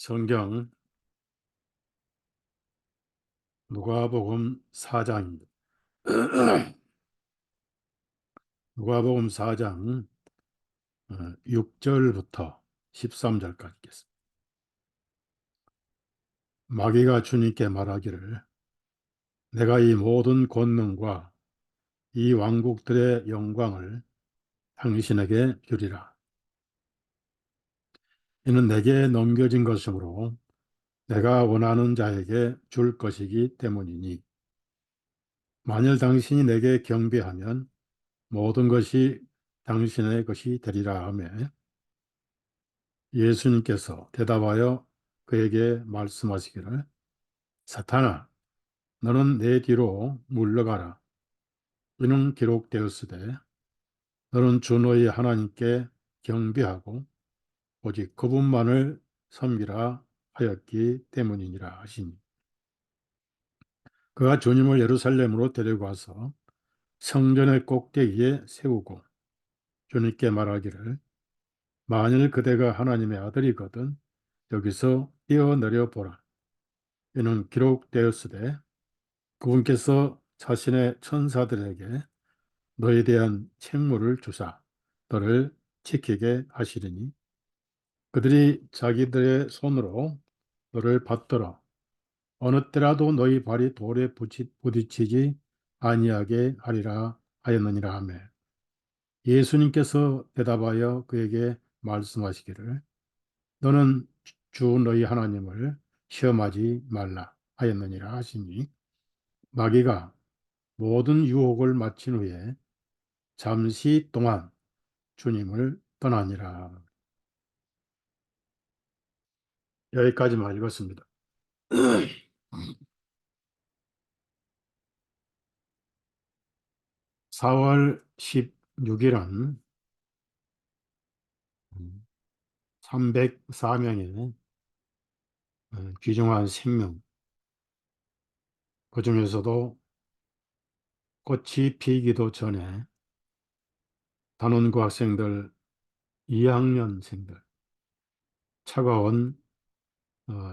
성경 누가복음 4장입니다. 누가복음 4장 6절부터 13절까지 있겠습니다. 마귀가 주님께 말하기를 내가 이 모든 권능과 이 왕국들의 영광을 당신에게 주리라. 이는 내게 넘겨진 것이므로 내가 원하는 자에게 줄 것이기 때문이니 만일 당신이 내게 경배하면 모든 것이 당신의 것이 되리라 하며 예수님께서 대답하여 그에게 말씀하시기를 사탄아 너는 내 뒤로 물러가라. 이는 기록되었으되 너는 주 너희 하나님께 경배하고 오직 그분만을 섬기라 하였기 때문이니라 하시니 그가 주님을 예루살렘으로 데려가서 성전의 꼭대기에 세우고 주님께 말하기를 만일 그대가 하나님의 아들이거든 여기서 뛰어내려 보라. 이는 기록되었으되 그분께서 자신의 천사들에게 너에 대한 책무를 주사 너를 지키게 하시리니 그들이 자기들의 손으로 너를 받들어 어느 때라도 너희 발이 돌에 부딪히지 아니하게 하리라 하였느니라 하며 예수님께서 대답하여 그에게 말씀하시기를 너는 주 너희 하나님을 시험하지 말라 하였느니라 하시니 마귀가 모든 유혹을 마친 후에 잠시 동안 주님을 떠나니라. 여기까지만 읽었습니다. 4월 16일은 304명의 귀중한 생명, 그 중에서도 꽃이 피기도 전에 단원고 학생들, 2학년생들, 차가운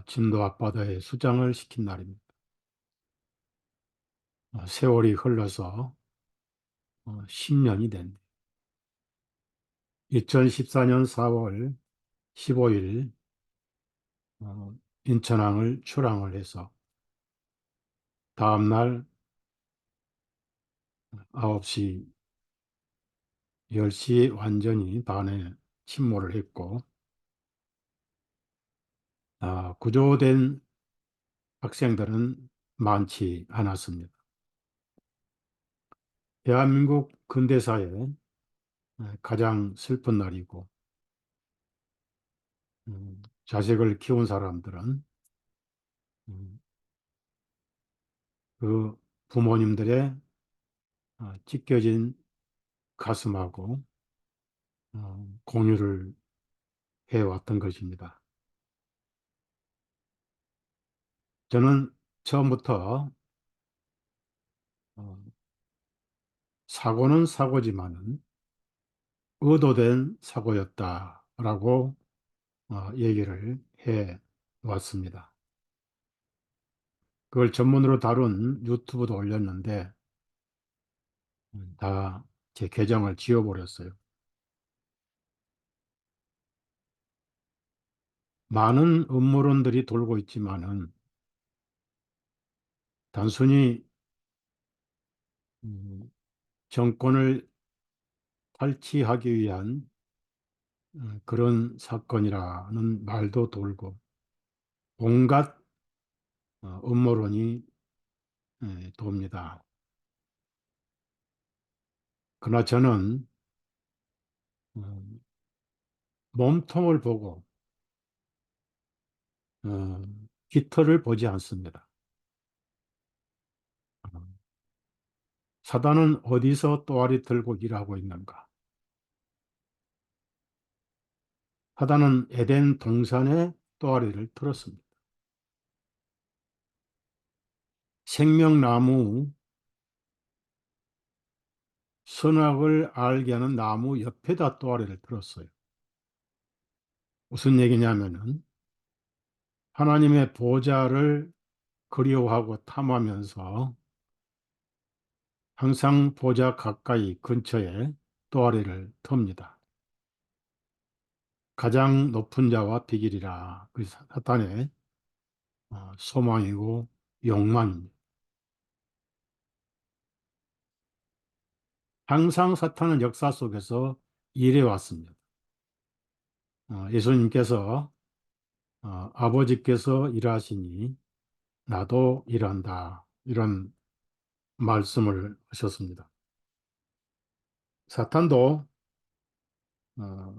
진도 앞바다에 수장을 시킨 날입니다. 세월이 흘러서 10년이 된 2014년 4월 15일 인천항을 출항을 해서 다음날 9시, 10시 완전히 반에 침몰을 했고 구조된 학생들은 많지 않았습니다. 대한민국 근대사에 가장 슬픈 날이고 자식을 키운 사람들은 그 부모님들의 찢겨진 가슴하고 공유를 해왔던 것입니다. 저는 처음부터 사고는 사고지만은 의도된 사고였다라고 얘기를 해 왔습니다. 그걸 전문으로 다룬 유튜브도 올렸는데 다 제 계정을 지워버렸어요. 많은 음모론들이 돌고 있지만은 단순히 정권을 탈취하기 위한 그런 사건이라는 말도 돌고 온갖 음모론이 돕니다. 그러나 저는 몸통을 보고 깃털을 보지 않습니다. 사단은 어디서 또아리 들고 일하고 있는가? 사단은 에덴 동산에 또아리를 틀었습니다. 생명나무, 선악을 알게 하는 나무 옆에다 또아리를 틀었어요. 무슨 얘기냐면은 하나님의 보좌를 그리워하고 탐하면서 항상 보좌 가까이 근처에 또아리를 틉니다. 가장 높은 자와 비길이라. 그 사탄의 소망이고 욕망입니다. 항상 사탄은 역사 속에서 일해 왔습니다. 예수님께서 아버지께서 일하시니 나도 일한다. 이런 말씀을 하셨습니다. 사탄도 어,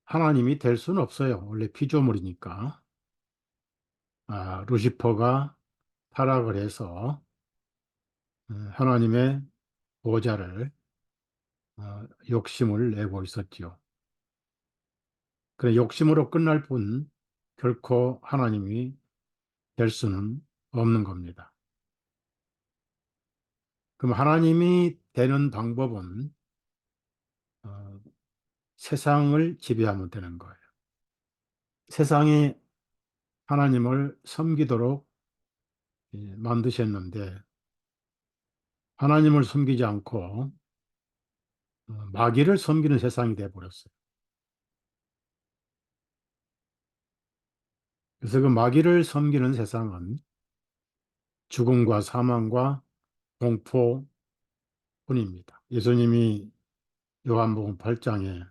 하나님이 될 수는 없어요. 원래 피조물이니까. 루시퍼가 타락을 해서 하나님의 보좌를 욕심을 내고 있었지요. 그래 욕심으로 끝날 뿐 결코 하나님이 될 수는 없는 겁니다. 그럼 하나님이 되는 방법은 어, 세상을 지배하면 되는 거예요. 세상이 하나님을 섬기도록 만드셨는데 하나님을 섬기지 않고 마귀를 섬기는 세상이 되어버렸어요. 그래서 그 마귀를 섬기는 세상은 죽음과 사망과 공포뿐입니다. 예수님이 요한복음 8장에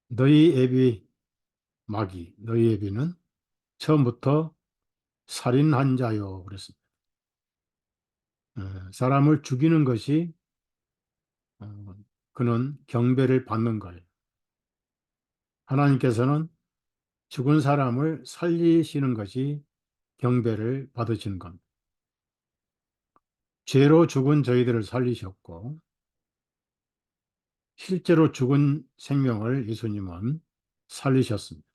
너희 애비 마귀, 너희 애비는 처음부터 살인한 자요 그랬습니다. 사람을 죽이는 것이 어, 그는 경배를 받는 거예요. 하나님께서는 죽은 사람을 살리시는 것이 경배를 받으시는 겁니다. 죄로 죽은 저희들을 살리셨고 실제로 죽은 생명을 예수님은 살리셨습니다.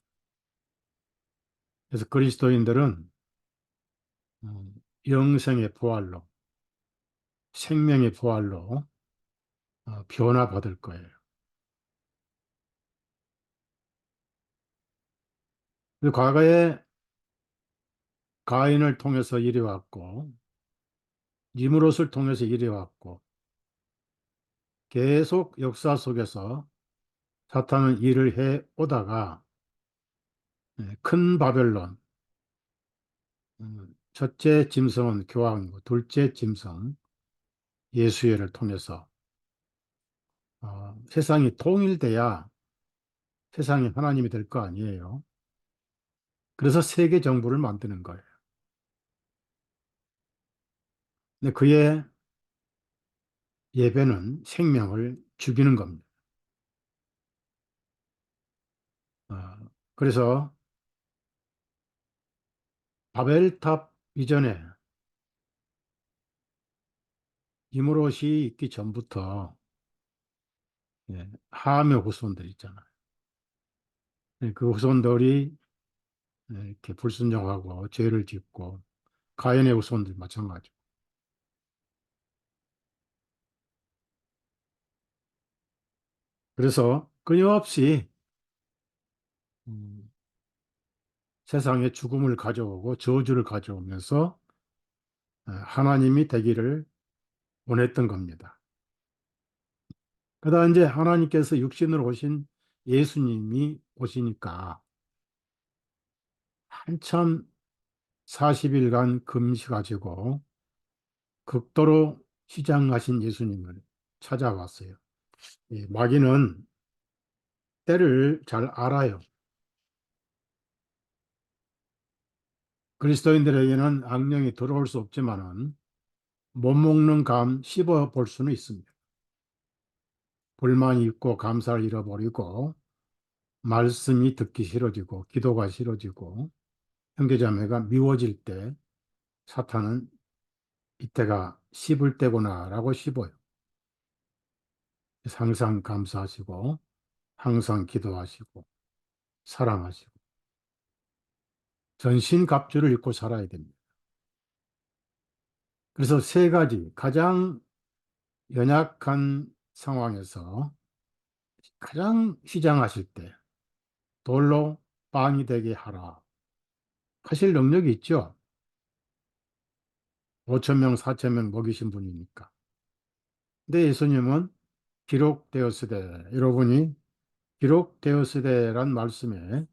그래서 그리스도인들은 어, 영생의 부활로 생명의 부활로 변화받을 거예요. 과거에 가인을 통해서 일이 왔고 니무롯을 통해서 일이 왔고 계속 역사 속에서 사탄은 일을 해 오다가 큰 바벨론 첫째 짐승은 교황이고 둘째 짐승 예수회를 통해서 세상이 통일돼야 세상이 하나님이 될 거 아니에요. 그래서 세계 정부를 만드는 거예요. 근데 그의 예배는 생명을 죽이는 겁니다. 어, 그래서 바벨탑 이전에 니무롯이 있기 전부터 함의 후손들 있잖아요. 그 후손들이 이렇게 불순종하고 죄를 짓고 가인의 후손들 마찬가지. 그래서 끊임없이 음, 세상에 죽음을 가져오고 저주를 가져오면서 하나님이 되기를 원했던 겁니다. 그러다 이제 하나님께서 육신으로 오신 예수님이 오시니까 한참 40일간 금식하시고 극도로 시장하신 예수님을 찾아왔어요. 마귀는 때를 잘 알아요. 그리스도인들에게는 악령이 들어올 수 없지만은 못 먹는 감 씹어 볼 수는 있습니다. 불만이 있고 감사를 잃어버리고 말씀이 듣기 싫어지고 기도가 싫어지고 형제자매가 미워질 때 사탄은 이때가 씹을 때구나라고 씹어요. 항상 감사하시고 항상 기도하시고 사랑하시고 전신갑주를 입고 살아야 됩니다. 그래서 세 가지 가장 연약한 상황에서 가장 휘장하실 때 돌로 빵이 되게 하라. 하실 능력이 있죠. 5천 명, 4천 명 먹이신 분이니까. 근데 예수님은 기록되었으되, 여러분이 기록되었으되란 말씀에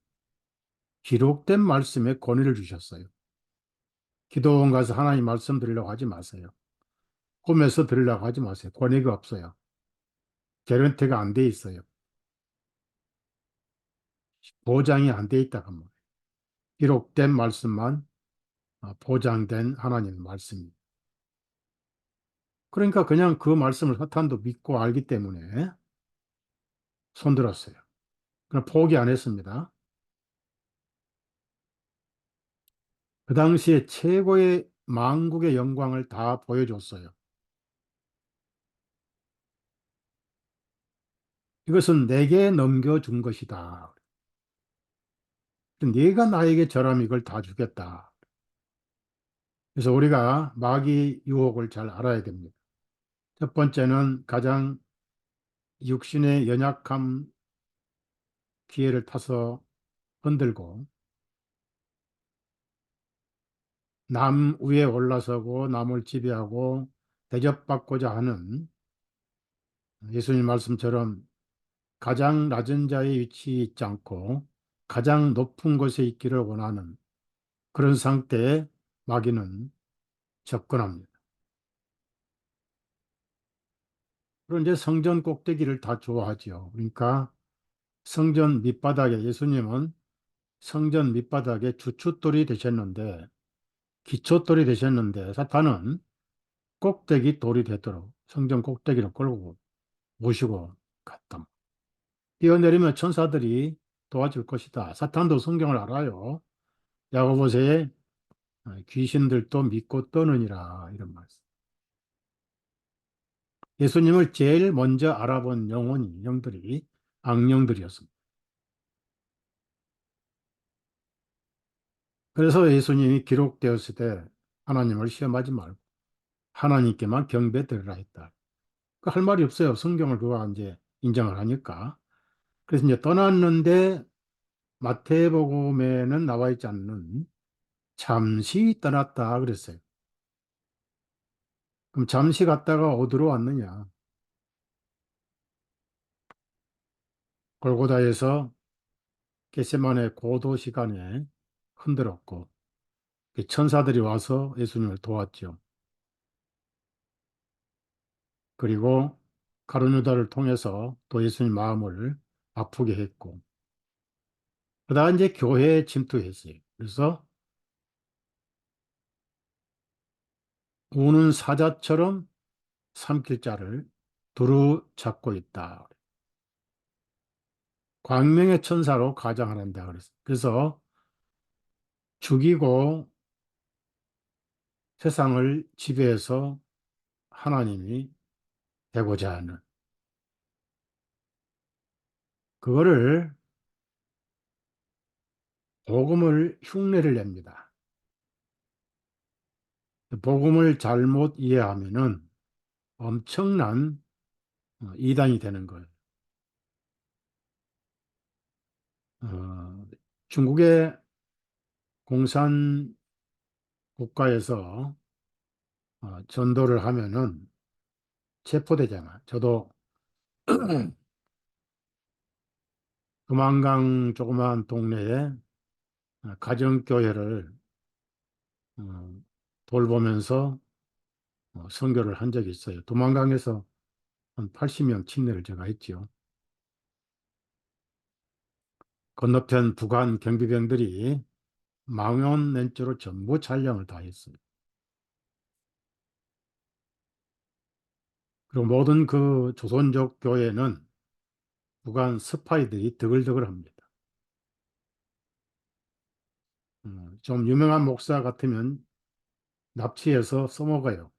기록된 말씀에 권위를 주셨어요. 기도원 가서 하나님 말씀 드리려고 하지 마세요. 꿈에서 드리려고 하지 마세요. 권위가 없어요. 개런티가 안 돼 있어요. 보장이 안 돼 있다. 그 기록된 말씀만 보장된 하나님의 말씀입니다. 그러니까 그냥 그 말씀을 사탄도 믿고 알기 때문에 손들었어요. 그럼 포기 안 했습니다. 그 당시에 최고의 만국의 영광을 다 보여줬어요. 이것은 내게 넘겨준 것이다. 네가 나에게 절하면 이걸 다 주겠다. 그래서 우리가 마귀 유혹을 잘 알아야 됩니다. 첫 번째는 가장 육신의 연약함 기회를 타서 흔들고 남 위에 올라서고 남을 지배하고 대접받고자 하는 예수님 말씀처럼 가장 낮은 자의 위치에 있지 않고 가장 높은 곳에 있기를 원하는 그런 상태에 마귀는 접근합니다. 그런 이제 성전 꼭대기를 다 좋아하죠. 그러니까 성전 밑바닥에 예수님은 성전 밑바닥에 주춧돌이 되셨는데 기초돌이 되셨는데 사탄은 꼭대기 돌이 되도록 성전 꼭대기를 끌고 모시고 갔다. 뛰어내리면 천사들이 도와줄 것이다. 사탄도 성경을 알아요. 야고보서에 귀신들도 믿고 떠느니라 이런 말씀. 예수님을 제일 먼저 알아본 영들이 악령들이었습니다. 그래서 예수님이 기록되었을 때 하나님을 시험하지 말고 하나님께만 경배드리라 했다. 그 할 말이 없어요. 성경을 그가 이제 인정을 하니까. 그래서 이제 떠났는데 마태복음에는 나와 있지 않는 잠시 떠났다 그랬어요. 그럼 잠시 갔다가 어디로 왔느냐? 골고다에서 겟세마네 고도 시간에 흔들었고 그 천사들이 와서 예수님을 도왔죠. 그리고 가룟유다를 통해서 또 예수님 마음을 아프게 했고 그다음 이제 교회에 침투했어요. 그래서 우는 사자처럼 삼킬 자를 두루 잡고 있다. 광명의 천사로 가장한다 그랬어요. 그래서 죽이고 세상을 지배해서 하나님이 되고자 하는 그거를 복음을 흉내를 냅니다. 복음을 잘못 이해하면은 엄청난 이단이 되는 거예요. 어, 중국의 공산 국가에서 전도를 하면은 체포되잖아. 저도 금안강 조그마한 동네에 가정교회를 어, 돌보면서 선교를 한 적이 있어요. 두만강에서 한 80명 침례를 제가 했지요. 건너편 북한 경비병들이 망원 렌즈로 전부 촬영을 다 했어요. 그리고 모든 그 조선족 교회는 북한 스파이들이 드글드글합니다. 좀 유명한 목사 같으면 납치해서 써먹어요.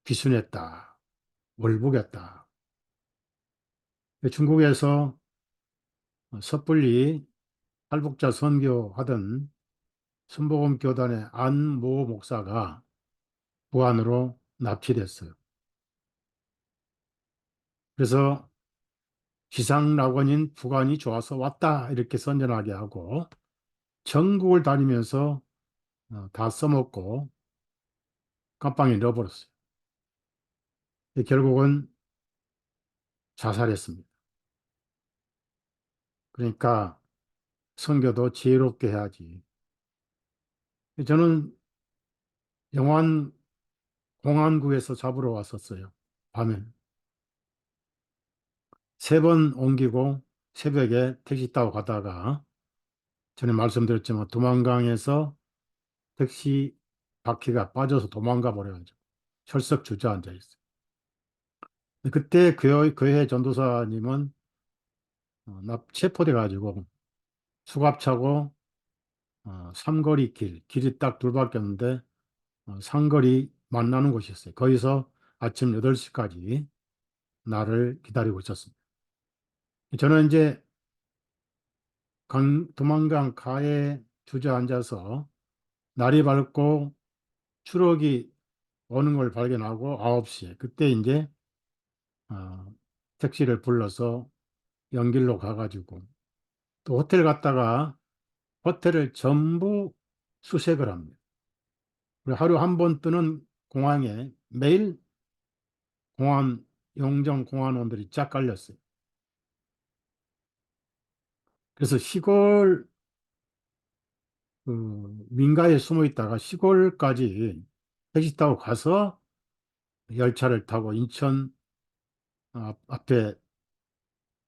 귀순했다, 월북했다. 중국에서 섣불리 탈북자 선교하던 순복음 교단의 안모 목사가 북한으로 납치됐어요. 그래서 지상낙원인 부관이 좋아서 왔다 이렇게 선전하게 하고 전국을 다니면서 다 써먹고 깜빵에 넣어버렸어요. 결국은 자살했습니다. 그러니까 선교도 지혜롭게 해야지. 저는 영환 공안구에서 잡으러 왔었어요. 밤에. 3번 옮기고 새벽에 택시 타고 가다가 전에 말씀드렸지만 도망강에서 택시 바퀴가 빠져서 도망가 버려가지고 철썩 주저앉아 있어요. 그때 교회 전도사님은 체포돼 가지고 수갑차고 삼거리 길이 딱 둘밖에 없는데 상거리 만나는 곳이었어요. 거기서 아침 8시까지 나를 기다리고 있었습니다. 저는 이제 도망강 가에 주저앉아서 날이 밝고 추록이 오는 걸 발견하고 9시에 그때 이제 어, 택시를 불러서 연길로 가가지고 또 호텔 갔다가 호텔을 전부 수색을 합니다. 그리고 하루 한 번 뜨는 공항에 매일 공항 용정 공항원들이 쫙 깔렸어요. 그래서 시골 민가에 숨어 있다가 시골까지 택시 타고 가서 열차를 타고 인천 앞에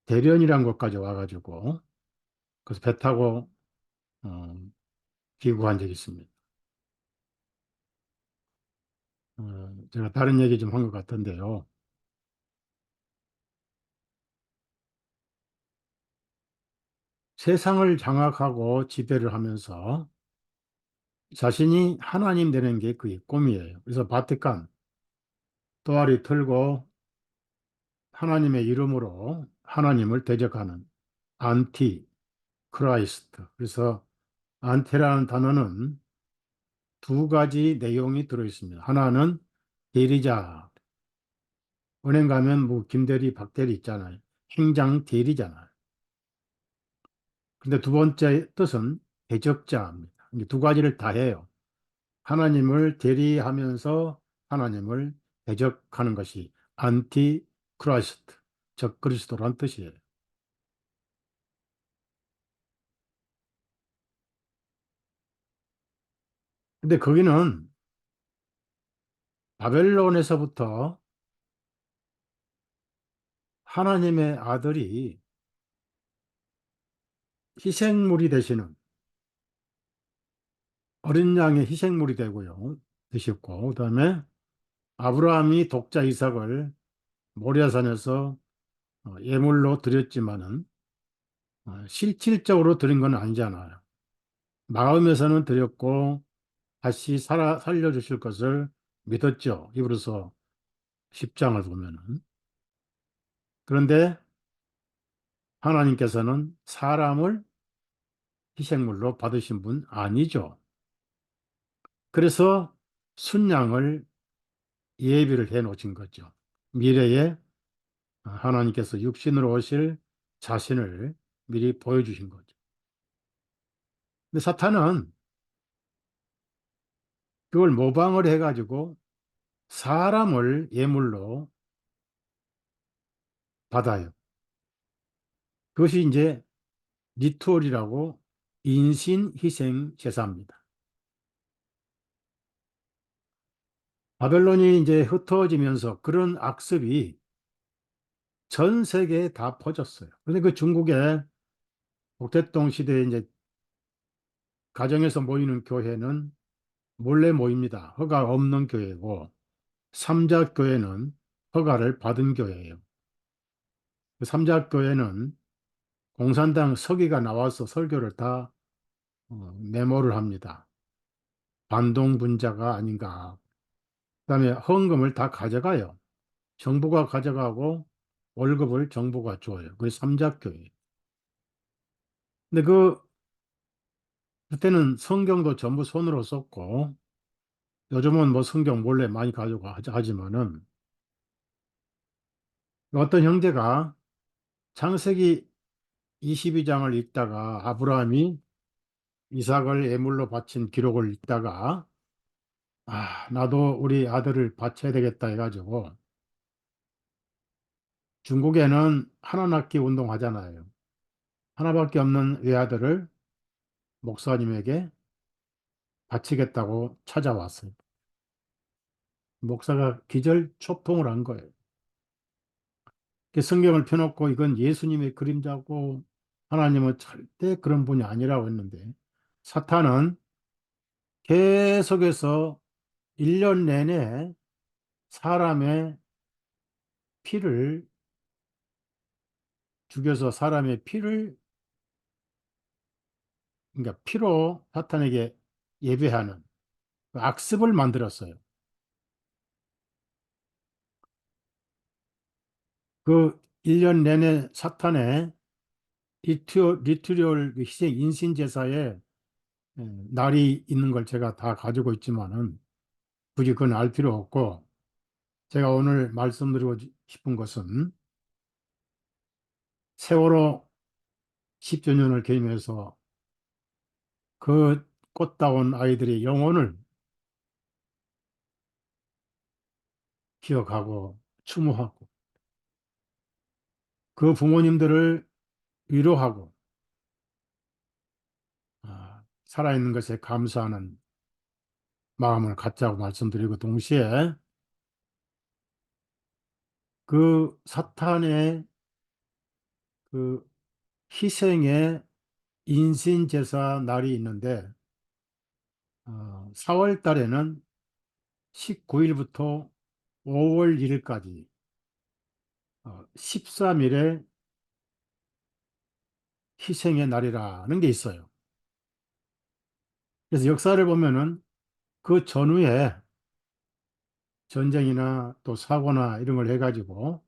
대련이란 곳까지 와가지고 그래서 배 타고 어, 귀국한 적이 있습니다. 제가 다른 얘기 좀 한 것 같은데요. 세상을 장악하고 지배를 하면서 자신이 하나님 되는 게 그의 꿈이에요. 그래서 바티칸 또아리 틀고 하나님의 이름으로 하나님을 대적하는 안티 크라이스트. 그래서 안티라는 단어는 2가지 내용이 들어있습니다. 하나는 대리자. 은행 가면 뭐 김대리, 박대리 있잖아요. 행장 대리잖아요. 근데 두 번째 뜻은 대적자입니다. 이제 2가지를 다 해요. 하나님을 대리하면서 하나님을 대적하는 것이 안티 크라이스트, 적 그리스도란 뜻이에요. 근데 거기는 바벨론에서부터 하나님의 아들이 희생물이 되시는 어린 양의 희생물이 되고요. 되셨고, 그다음에 아브라함이 독자 이삭을 모리아산에서 예물로 드렸지만은 실질적으로 드린 건 아니잖아요. 마음에서는 드렸고 다시 살려주실 것을 믿었죠. 히브리서 10장을 보면은. 그런데 하나님께서는 사람을 희생물로 받으신 분 아니죠. 그래서 순양을 예비를 해 놓으신 거죠. 미래에 하나님께서 육신으로 오실 자신을 미리 보여주신 거죠. 근데 사탄은 그걸 모방을 해가지고 사람을 예물로 받아요. 그것이 이제 리투얼이라고 인신 희생 제사입니다. 바벨론이 이제 흩어지면서 그런 악습이 전 세계에 다 퍼졌어요. 그런데 그 중국의 목태동 시대에 이제 가정에서 모이는 교회는 몰래 모입니다. 허가 없는 교회고 삼자교회는 허가를 받은 교회예요. 그 삼자교회는 공산당 서기가 나와서 설교를 다 메모를 합니다. 반동분자가 아닌가. 그다음에 헌금을 다 가져가요. 정부가 가져가고 월급을 정부가 줘요. 그게 삼자교회. 근데 그때는 성경도 전부 손으로 썼고 요즘은 뭐 성경 몰래 많이 가지고 하지만은 어떤 형제가 창세기 22장을 읽다가 아브라함이 이삭을 예물로 바친 기록을 읽다가 나도 우리 아들을 바쳐야 되겠다 해가지고 중국에는 하나 낳기 운동 하잖아요. 하나밖에 없는 외아들을 목사님에게 바치겠다고 찾아왔어요. 목사가 기절초풍을 한 거예요. 성경을 펴놓고 이건 예수님의 그림자고 하나님은 절대 그런 분이 아니라고 했는데 사탄은 계속해서 1년 내내 사람의 피를 죽여서 사람의 피를 그러니까 피로 사탄에게 예배하는 그 악습을 만들었어요. 그 1년 내내 사탄의 리투리얼 그 희생 인신 제사에 날이 있는 걸 제가 다 가지고 있지만은 굳이 그건 알 필요 없고 제가 오늘 말씀드리고 싶은 것은 세월호 10주년을 기념해서 그 꽃다운 아이들의 영혼을 기억하고 추모하고 그 부모님들을 위로하고 살아있는 것에 감사하는 마음을 갖자고 말씀드리고 동시에 그 사탄의 그 희생의 인신제사 날이 있는데 4월 달에는 19일부터 5월 1일까지 13일의 희생의 날이라는 게 있어요. 그래서 역사를 보면은 그 전후에 전쟁이나 또 사고나 이런 걸 해가지고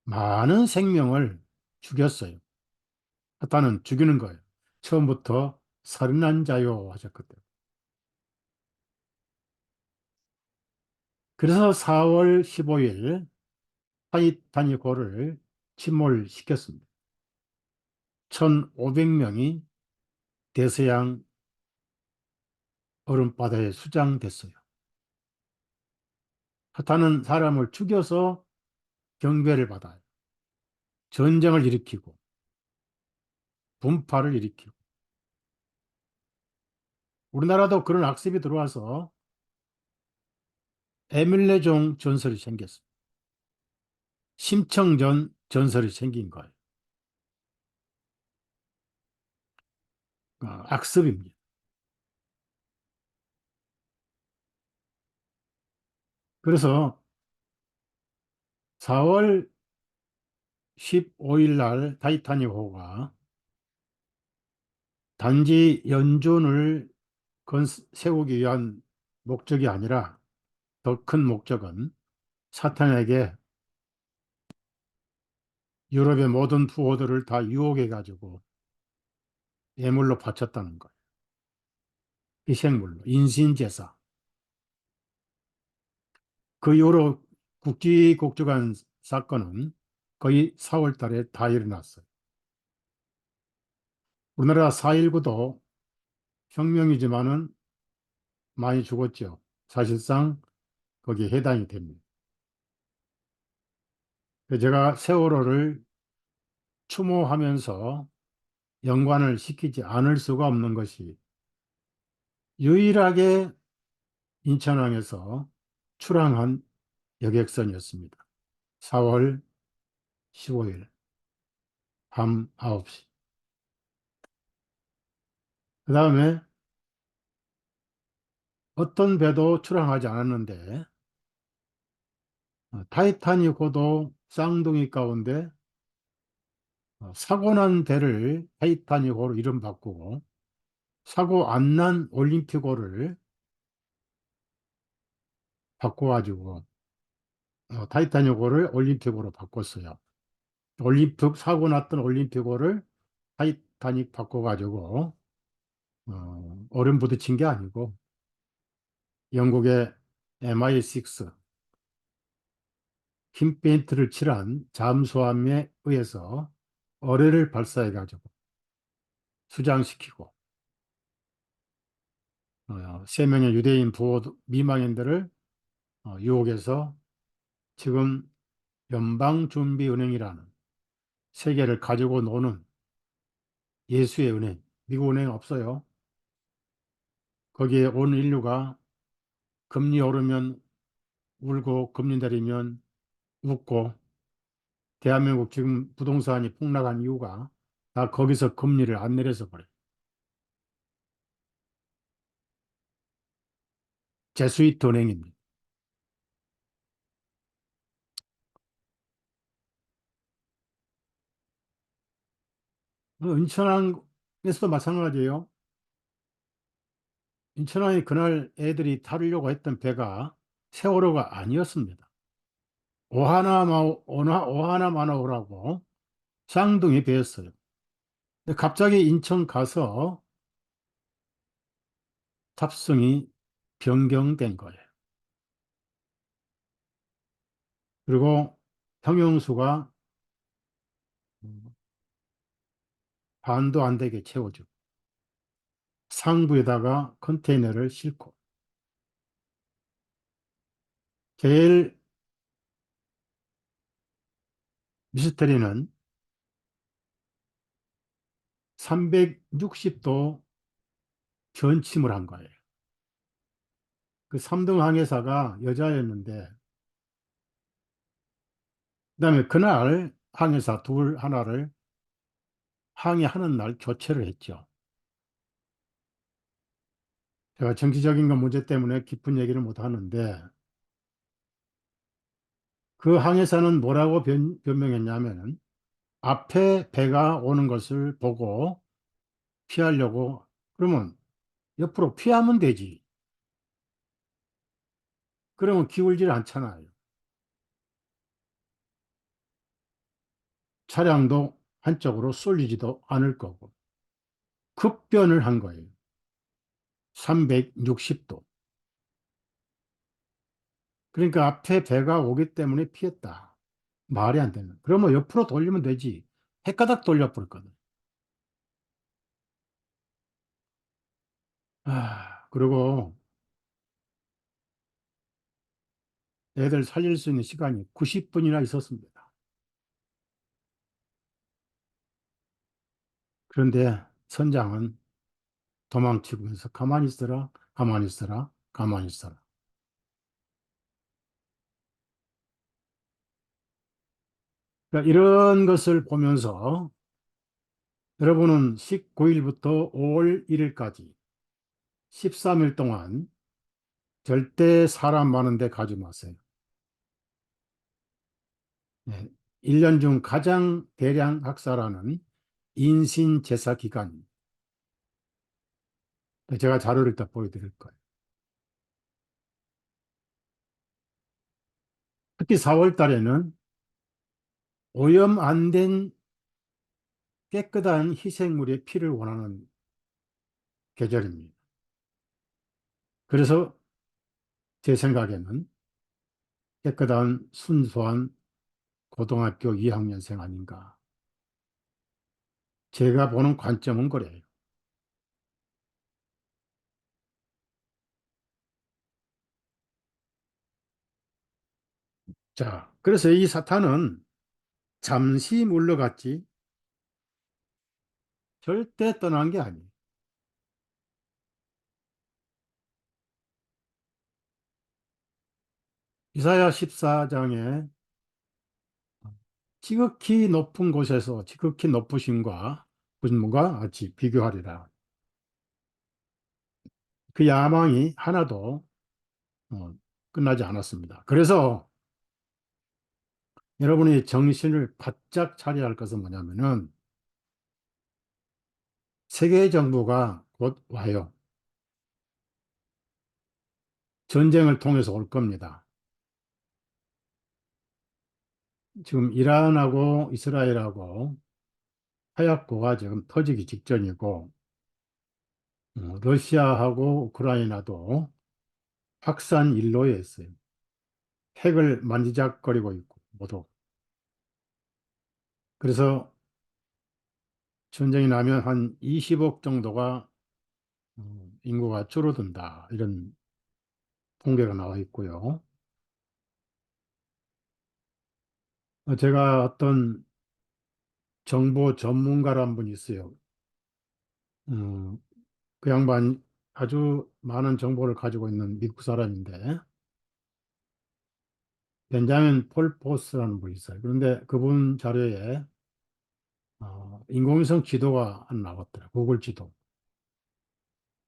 많은 생명을 죽였어요. 사탄은 죽이는 거예요. 처음부터 살인한 자요 하셨거든. 그래서 4월 15일 타이타닉호를 침몰시켰습니다. 1,500명이 대서양 얼음바다에 수장됐어요. 사탄은 사람을 죽여서 경배를 받아요. 전쟁을 일으키고 분파를 일으키고 우리나라도 그런 악습이 들어와서 에밀레종 전설이 생겼습니다. 심청전 전설이 생긴 거예요. 악습입니다. 그래서 4월 15일 날 타이타닉호가 단지 연준을 세우기 위한 목적이 아니라 더 큰 목적은 사탄에게 유럽의 모든 부호들을 다 유혹해 가지고 예물로 바쳤다는 거예요. 희생물로 인신제사. 그 이후로 국지국적한 사건은 거의 4월 달에 다 일어났어요. 우리나라 4.19도 혁명이지만은 많이 죽었죠. 사실상 거기에 해당이 됩니다. 제가 세월호를 추모하면서 연관을 시키지 않을 수가 없는 것이 유일하게 인천항에서 출항한 여객선이었습니다. 4월 15일 밤 9시. 그 다음에 어떤 배도 출항하지 않았는데 타이타닉호도 쌍둥이 가운데 사고 난 배를 타이타닉호로 이름 바꾸고 사고 안 난 올림픽호를 바꿔가지고 타이타닉호를 올림픽호로 바꿨어요. 올림픽 사고 났던 올림픽호를 타이타닉 바꿔가지고 얼음 부딪힌 게 아니고 영국의 MI6 흰 페인트를 칠한 잠수함에 의해서 어뢰를 발사해가지고 수장시키고 3명의 유대인 부호 미망인들을 유혹해서 지금 연방준비은행이라는 세계를 가지고 노는 예수의 은행, 미국 은행 없어요. 거기에 온 인류가 금리 오르면 울고 금리 내리면 웃고 대한민국 지금 부동산이 폭락한 이유가 다 거기서 금리를 안 내려서 그래. 제스위트 은행입니다. 인천항에서도 마찬가지예요. 인천항에 그날 애들이 타려고 했던 배가 세월호가 아니었습니다. 오하나마나오라고 쌍둥이 배였어요. 근데 갑자기 인천 가서 탑승이 변경된 거예요. 그리고 형용수가 반도 안 되게 채워주고 상부에다가 컨테이너를 싣고 제일 미스터리는 360도 전침을 한 거예요. 그 3등 항해사가 여자였는데 그다음에 그날 항해사 둘 하나를 항해하는 날 교체를 했죠. 제가 정치적인 건 문제 때문에 깊은 얘기를 못 하는데 그 항해사는 뭐라고 변명했냐면은 앞에 배가 오는 것을 보고 피하려고 그러면 옆으로 피하면 되지. 그러면 기울질 않잖아요. 차량도 한쪽으로 쏠리지도 않을 거고. 급변을 한 거예요. 360도. 그러니까 앞에 배가 오기 때문에 피했다. 말이 안 되는. 그러면 옆으로 돌리면 되지. 헷가닥 돌려버렸거든. 그리고 애들 살릴 수 있는 시간이 90분이나 있었습니다. 그런데 선장은 도망치고 해서 가만히 있어라, 가만히 있어라, 가만히 있어라. 그러니까 이런 것을 보면서 여러분은 19일부터 5월 1일까지 13일 동안 절대 사람 많은 데 가지 마세요. 네. 1년 중 가장 대량 학살하는 인신 제사 기간입니다. 제가 자료를 다 보여드릴 거예요. 특히 4월 달에는 오염 안 된 깨끗한 희생물의 피를 원하는 계절입니다. 그래서 제 생각에는 깨끗한 순수한 고등학교 2학년생 아닌가. 제가 보는 관점은 그래요. 자, 그래서 이 사탄은 잠시 물러갔지 절대 떠난 게 아니에요. 이사야 14장에 지극히 높은 곳에서 지극히 높으심과 분과 같이 비교하리라. 그 야망이 하나도 어, 끝나지 않았습니다. 그래서 여러분이 정신을 바짝 차려야 할 것은 뭐냐면은 세계 정부가 곧 와요. 전쟁을 통해서 올 겁니다. 지금 이란하고 이스라엘하고 화약고가 지금 터지기 직전이고 러시아하고 우크라이나도 확산 일로에 있어요. 핵을 만지작거리고 있고 모두. 그래서 전쟁이 나면 한 20억 정도가 인구가 줄어든다. 이런 통계가 나와 있고요. 제가 어떤 정보 전문가란 분이 있어요. 음, 그 양반 아주 많은 정보를 가지고 있는 미국 사람인데, 벤자민 폴포스라는 분이 있어요. 그런데 그분 자료에 인공위성 지도가 하나 나왔더라고요. 구글 지도.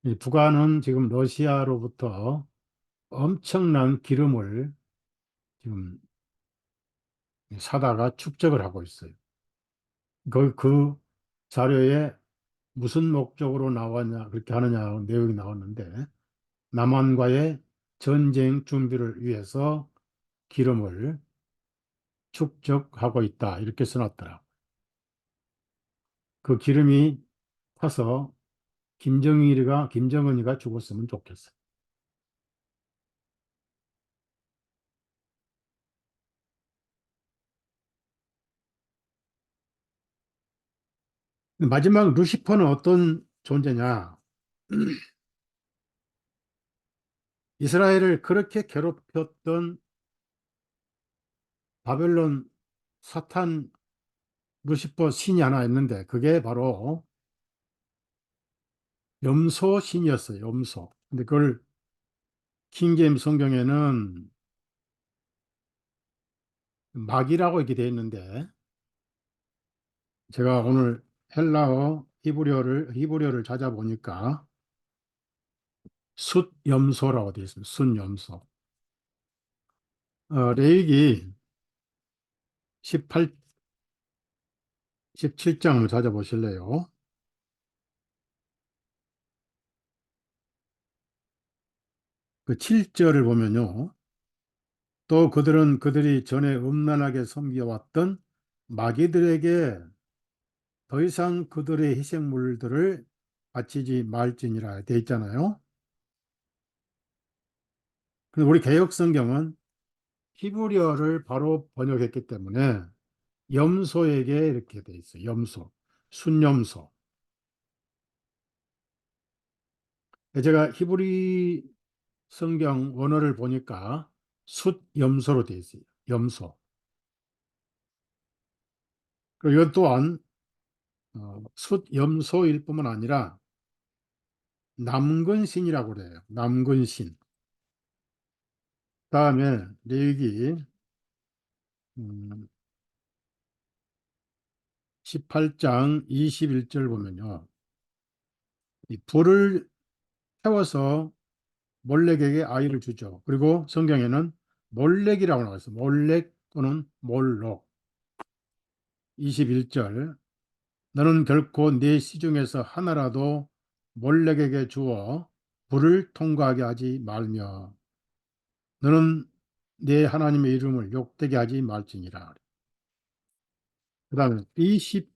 이 북한은 지금 러시아로부터 엄청난 기름을 지금 사다가 축적을 하고 있어요. 그 자료에 무슨 목적으로 나왔냐, 그렇게 하느냐 내용이 나왔는데, 남한과의 전쟁 준비를 위해서 기름을 축적하고 있다. 이렇게 써놨더라. 그 기름이 타서 김정은이가 죽었으면 좋겠어. 마지막 루시퍼는 어떤 존재냐? 이스라엘을 그렇게 괴롭혔던 바벨론 사탄 루시퍼 신이 하나 있는데, 그게 바로 염소 신이었어요. 염소. 근데 그걸 킹제임스 성경에는 마귀라고 이렇게 되어 있는데, 제가 오늘 헬라어 히브리어를 찾아보니까 숫염소라고 되어 있습니다. 숫염소. 레위기 18, 17장 한번 찾아보실래요? 그 7절을 보면요. 또 그들은 그들이 전에 음란하게 섬겨왔던 마귀들에게 더 이상 그들의 희생물들을 바치지 말지니라 되어 있잖아요. 근데 우리 개역 성경은 히브리어를 바로 번역했기 때문에 염소에게 이렇게 돼 있어요. 염소, 순염소. 제가 히브리 성경 원어를 보니까 숫염소로 돼 있어요. 염소. 그리고 이것 또한 숫염소일 뿐만 아니라 남근신이라고 그래요. 남근신. 다음에 레위기 18장 21절 보면요. 이 불을 태워서 몰렉에게 아이를 주죠. 그리고 성경에는 몰렉이라고 나와 있어요. 몰렉 또는 몰록. 21절 너는 결코 네 시중에서 하나라도 몰렉에게 주어 불을 통과하게 하지 말며 너는 네 하나님의 이름을 욕되게 하지 말지니라. 그 다음에 20장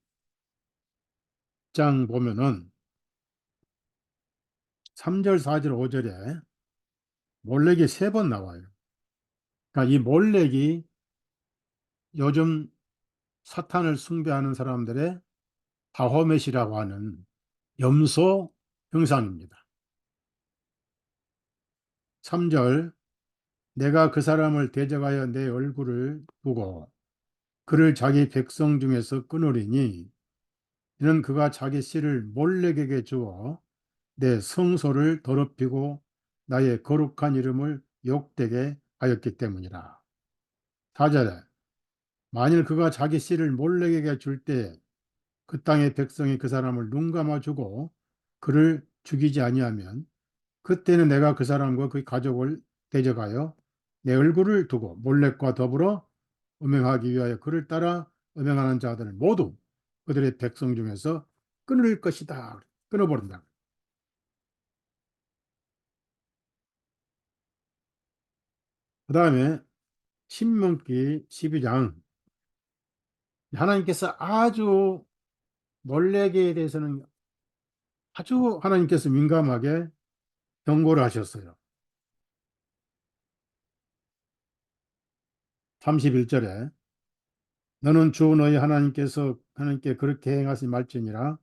보면은 3절, 4절, 5절에 몰렉이 3번 나와요. 그러니까 이 몰렉이 요즘 사탄을 숭배하는 사람들의 바호met이라고 하는 염소 형상입니다. 3절 내가 그 사람을 대적하여 내 얼굴을 두고 그를 자기 백성 중에서 끊으리니 이는 그가 자기 씨를 몰렉에게 주어 내 성소를 더럽히고 나의 거룩한 이름을 욕되게 하였기 때문이라. 4절에 만일 그가 자기 씨를 몰렉에게 줄 때 그 땅의 백성이 그 사람을 눈감아 주고 그를 죽이지 아니하면 그때는 내가 그 사람과 그 가족을 대적하여 내 얼굴을 두고 몰렉과 더불어 음행하기 위하여 그를 따라 음행하는 자들을 모두 그들의 백성 중에서 끊을 것이다. 끊어버린다. 그 다음에 신명기 12장 하나님께서 아주 몰렉에 대해서는 아주 하나님께서 민감하게 경고를 하셨어요. 31절에 너는 주 너희 하나님께서 하나님께 그렇게 행하시 말지니라.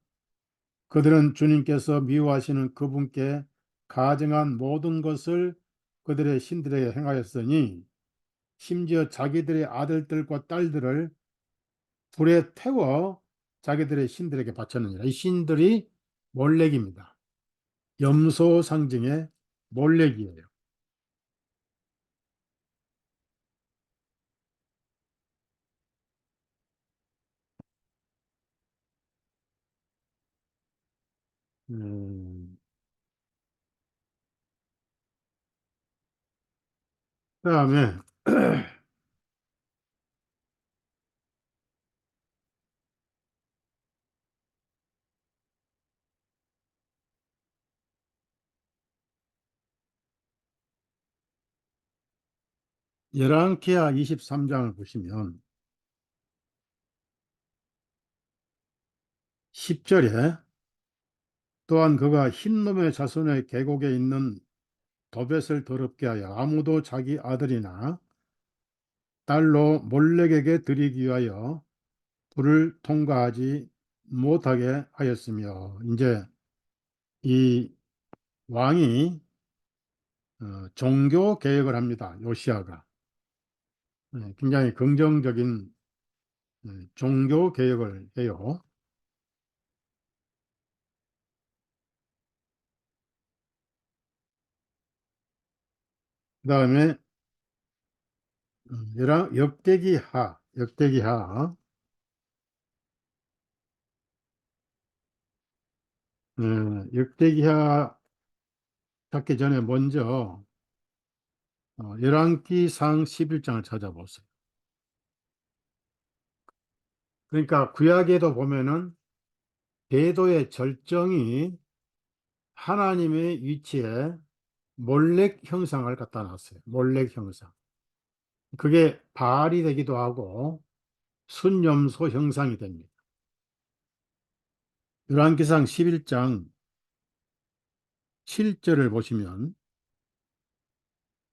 그들은 주님께서 미워하시는 그분께 가증한 모든 것을 그들의 신들에게 행하였으니 심지어 자기들의 아들들과 딸들을 불에 태워 자기들의 신들에게 바쳤느니라. 이 신들이 몰렉입니다. 염소 상징의 몰렉이에요. 음, 그다음에 열왕기하 23장을 보시면 10절에 또한 그가 흰놈의 자손의 계곡에 있는 도벳을 더럽게 하여 아무도 자기 아들이나 딸로 몰렉에게 드리기 위하여 불을 통과하지 못하게 하였으며, 이제 이 왕이 종교 개혁을 합니다. 요시아가. 굉장히 긍정적인 종교 개혁을 해요. 그다음에 역대기하 역대기하 찾기 전에 먼저 열왕기상 11장을 찾아보세요. 그러니까 구약에도 보면은 배도의 절정이 하나님의 위치에 몰렉 형상을 갖다 놨어요. 몰렉 형상. 그게 바알이 되기도 하고 순염소 형상이 됩니다. 열왕기상 11장 7절을 보시면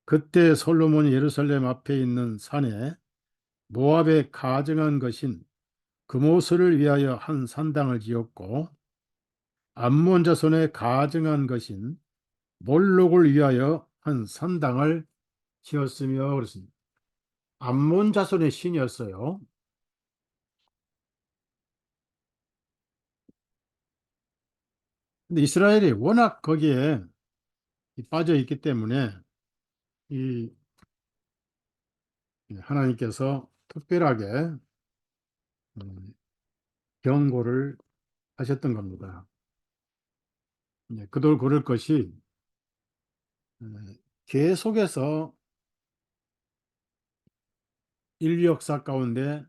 그때 솔로몬이 예루살렘 앞에 있는 산에 모압에 가증한 것인 금오스를 위하여 한 산당을 지었고 암몬 자손의 가증한 것인 몰록을 위하여 한 산당을 지었으며 그렇습니다. 암몬 자손의 신이었어요. 근데 이스라엘이 워낙 거기에 빠져 있기 때문에 이 하나님께서 특별하게 음, 경고를 하셨던 겁니다. 그들 그럴 것이 계속해서 인류 역사 가운데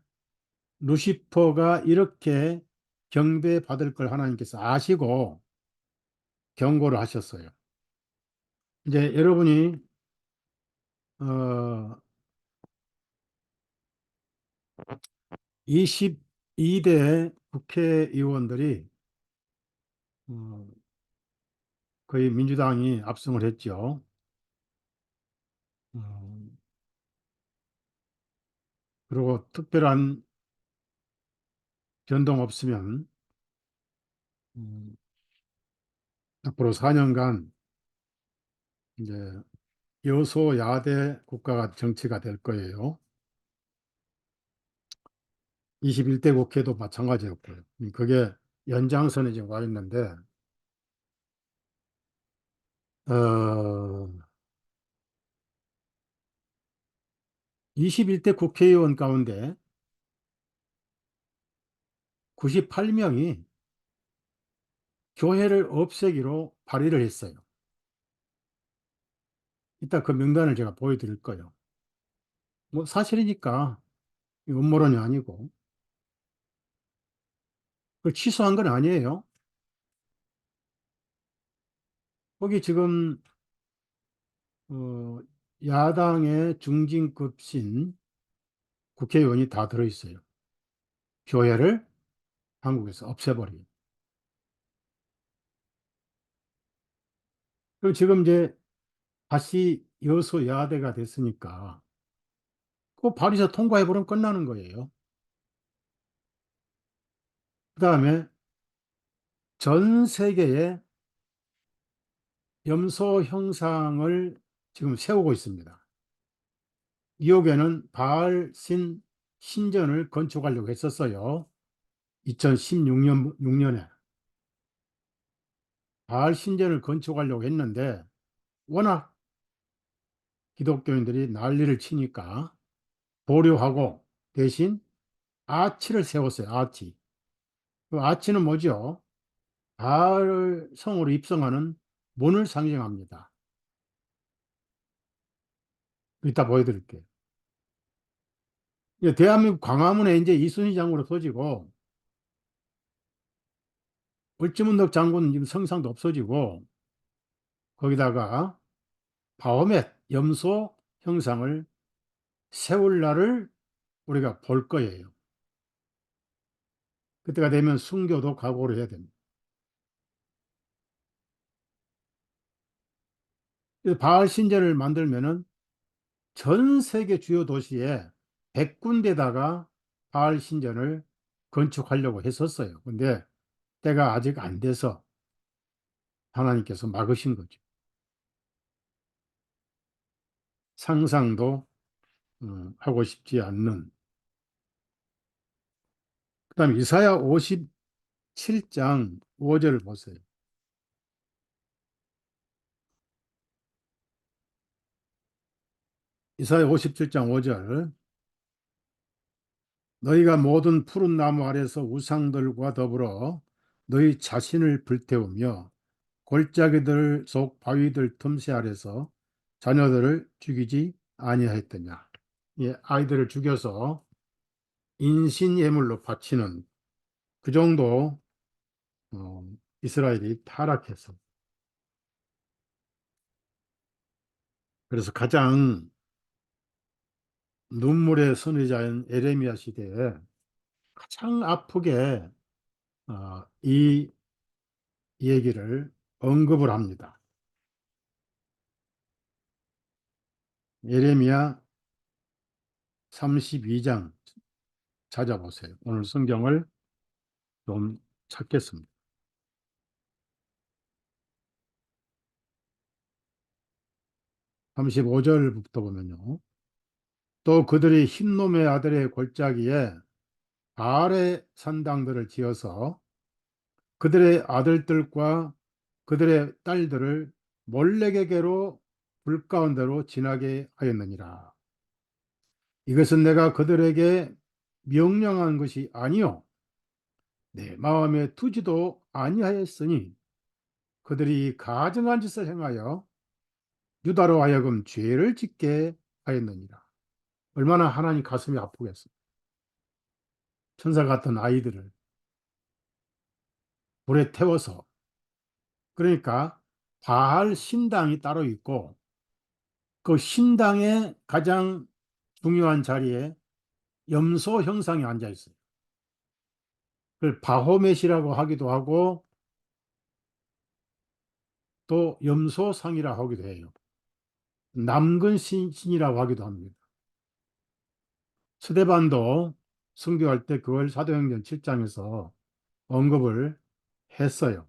루시퍼가 이렇게 경배받을 걸 하나님께서 아시고 경고를 하셨어요. 이제 여러분이 어, 22대 국회의원들이 어, 거의 민주당이 압승을 했죠. 어, 그리고 특별한 변동 없으면 음, 앞으로 4년간 이제 여소야대 국가가 정치가 될 거예요. 21대 국회도 마찬가지였고요. 그게 연장선에 지금 와 있는데, 21대 국회의원 가운데 98명이 교회를 없애기로 발의를 했어요. 이따 그 명단을 제가 보여드릴 거예요. 뭐 사실이니까 음모론이 아니고 그걸 취소한 건 아니에요. 거기 지금 어, 야당의 중진급신 국회의원이 다 들어있어요. 교회를 한국에서 없애버리고. 그리고 지금 이제 다시 여소야대가 됐으니까 그 발의서 통과해버리면 끝나는 거예요. 그다음에 전 세계에 염소 형상을 지금 세우고 있습니다. 뉴욕에는 바알 신 신전을 건축하려고 했었어요. 2016년에 바알 신전을 건축하려고 했는데 워낙 기독교인들이 난리를 치니까 보류하고 대신 아치를 세웠어요. 아치. 그 아치는 뭐죠? 바알 성으로 입성하는 문을 상징합니다. 이따 보여드릴게요. 대한민국 광화문에 이제 이순신 장군으로 써지고 을지문덕 장군 지금 성상도 없어지고 거기다가 바오멧 염소 형상을 세울 날을 우리가 볼 거예요. 그때가 되면 순교도 각오를 해야 됩니다. 그래서 바알 신전을 만들면은 전 세계 주요 도시에 100군데다가 바알 신전을 건축하려고 했었어요. 근데 때가 아직 안 돼서 하나님께서 막으신 거죠. 상상도 하고 싶지 않는. 그다음에 이사야 57장 5절을 보세요. 이사야 57장 5절. 너희가 모든 푸른 나무 아래서 우상들과 더불어 너희 자신을 불태우며 골짜기들 속 바위들 틈새 아래서 자녀들을 죽이지 아니하였더냐. 예, 아이들을 죽여서 인신예물로 바치는 그 정도 이스라엘이 타락해서 그래서 가장 눈물의 선지자인 에레미야 시대에 가장 아프게 이 얘기를 언급을 합니다. 예레미야 32장 찾아보세요. 오늘 성경을 좀 찾겠습니다. 35절부터 보면요. 또 그들이 흰놈의 아들의 골짜기에 바알의 산당들을 지어서 그들의 아들들과 그들의 딸들을 몰렉에게로 불 가운데로 지나게 하였느니라. 이것은 내가 그들에게 명령한 것이 아니요 내 마음에 두지도 아니하였으니 그들이 가증한 짓을 행하여 유다로 하여금 죄를 짓게 하였느니라. 얼마나 하나님 가슴이 아프겠어. 천사 같은 아이들을 불에 태워서. 그러니까 바알 신당이 따로 있고 그 신당의 가장 중요한 자리에 염소 형상이 앉아 있어요. 그걸 바호мет이라고 하기도 하고 또 염소상이라 하기도 해요. 남근 신이라고 하기도 합니다. 스데반도 순교할 때 그걸 사도행전 7장에서 언급을 했어요.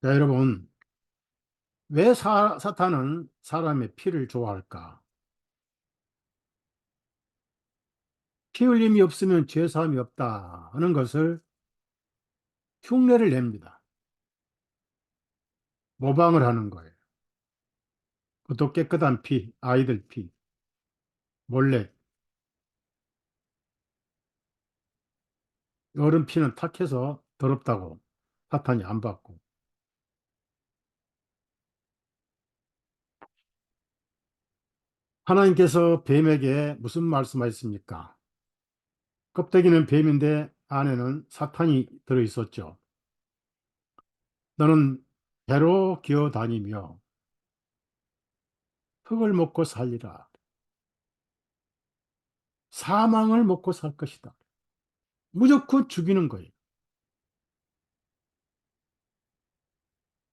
자, 여러분, 왜 사탄은 사람의 피를 좋아할까? 피 흘림이 없으면 죄사함이 없다 하는 것을 흉내를 냅니다. 모방을 하는 거예요. 그것도 깨끗한 피, 아이들 피, 몰래. 어른 피는 탁해서 더럽다고 사탄이 안 받고. 하나님께서 뱀에게 무슨 말씀하셨습니까? 껍데기는 뱀인데 안에는 사탄이 들어있었죠. 너는 배로 기어 다니며 흙을 먹고 살리라. 사망을 먹고 살 것이다. 무조건 죽이는 거예요.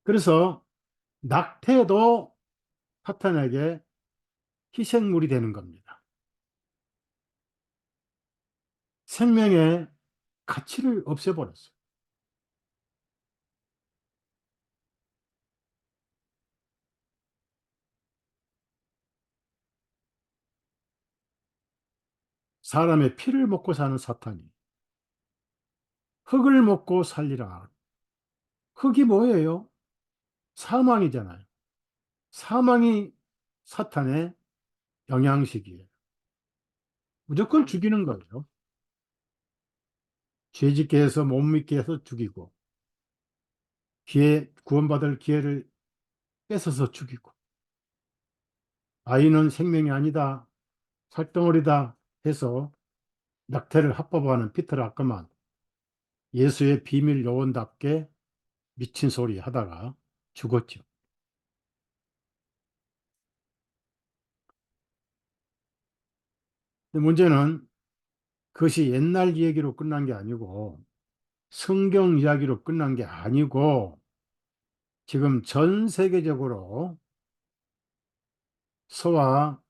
그래서 낙태도 사탄에게 희생물이 되는 겁니다. 생명의 가치를 없애버렸어요. 사람의 피를 먹고 사는 사탄이 흙을 먹고 살리라. 흙이 뭐예요? 사망이잖아요. 사망이 사탄의 영양식이에요. 무조건 죽이는 거예요. 죄짓게 해서 못 믿게 해서 죽이고, 구원받을 기회를 뺏어서 죽이고, 아이는 생명이 아니다, 살덩어리다 해서 낙태를 합법화하는 피터 라크만 예수의 비밀 요원답게 미친 소리 하다가 죽었죠. 근데 문제는 그것이 옛날 얘기로 끝난 게 아니고 성경 이야기로 끝난 게 아니고 지금 전 세계적으로 서와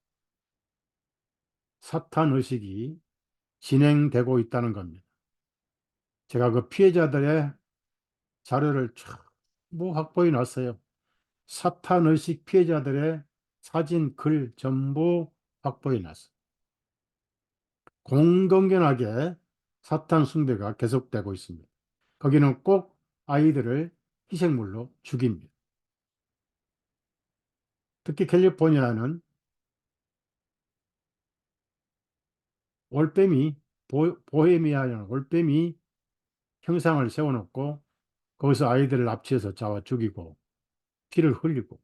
사탄 의식이 진행되고 있다는 겁니다. 제가 그 피해자들의 자료를 전부 확보해 놨어요. 사탄 의식 피해자들의 사진, 글 전부 확보해 놨어요. 공공연하게 사탄 숭배가 계속되고 있습니다. 거기는 꼭 아이들을 희생물로 죽입니다. 특히 캘리포니아는 올빼미, 보헤미아라는 올빼미 형상을 세워놓고 거기서 아이들을 납치해서 잡아 죽이고 피를 흘리고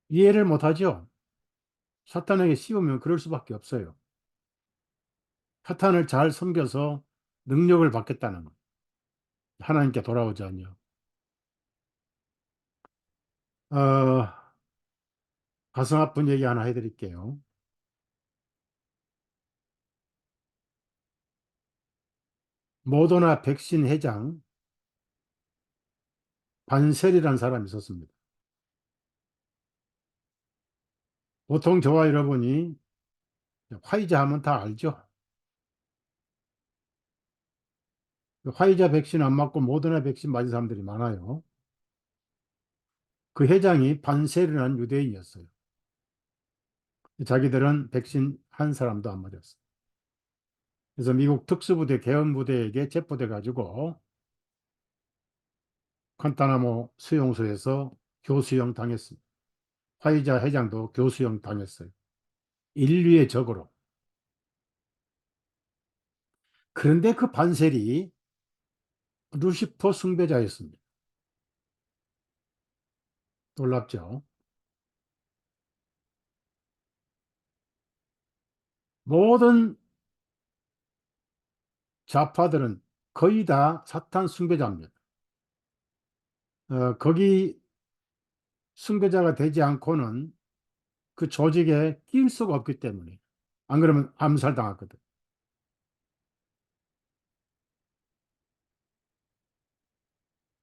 이해를 못하죠. 사탄에게 씌우면 그럴 수밖에 없어요. 사탄을 잘 섬겨서 능력을 받겠다는 것. 하나님께 돌아오자니요. 어, 가슴 아픈 얘기 하나 해드릴게요. 모더나 백신 회장 반셀이라는 사람이 있었습니다. 보통 저와 여러분이 화이자 하면 다 알죠. 화이자 백신 안 맞고 모더나 백신 맞은 사람들이 많아요. 그 회장이 반셀이라는 유대인이었어요. 자기들은 백신 한 사람도 안 맞았어요. 그래서 미국 특수부대 계엄부대에게 체포돼 가지고 관타나모 수용소에서 교수형 당했습니다. 화이자 회장도 교수형 당했어요. 인류의 적으로. 그런데 그 반셀이 루시퍼 숭배자였습니다. 놀랍죠? 모든 좌파들은 거의 다 사탄 숭배자입니다. 거기 숭배자가 되지 않고는 그 조직에 끼일 수가 없기 때문에. 안 그러면 암살당하거든.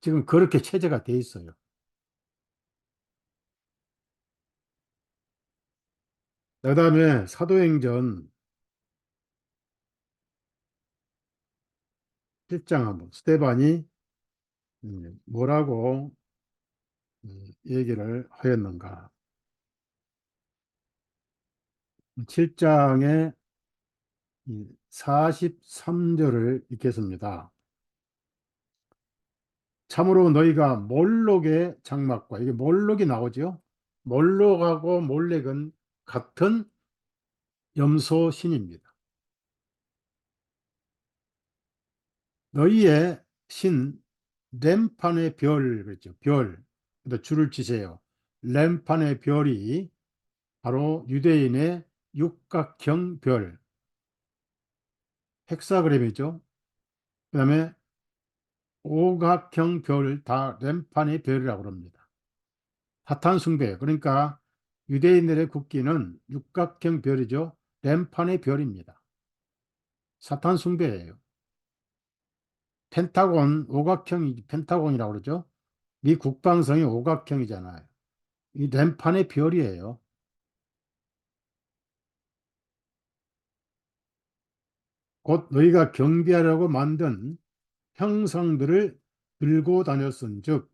지금 그렇게 체제가 돼 있어요. 그다음에 사도행전 1장 한번 스테반이 뭐라고 얘기를 하였는가. 7장의 43절을 읽겠습니다. 참으로 너희가 몰록의 장막과 이게 몰록이 나오죠. 몰록하고 몰렉은 같은 염소 신입니다. 너희의 신 램판의 별 그랬죠. 별. 그래서 줄을 치세요. 램판의 별이 바로 유대인의 육각형 별, 헥사그램이죠. 그다음에 오각형 별 다 램판의 별이라고 합니다. 사탄 숭배. 그러니까 유대인들의 국기는 육각형 별이죠. 램판의 별입니다. 사탄 숭배예요. 펜타곤 오각형이 펜타곤이라고 그러죠. 미 국방성이 오각형이잖아요. 이 램판의 별이에요. 곧 너희가 경비하려고 만든 형상들을 들고 다녔은즉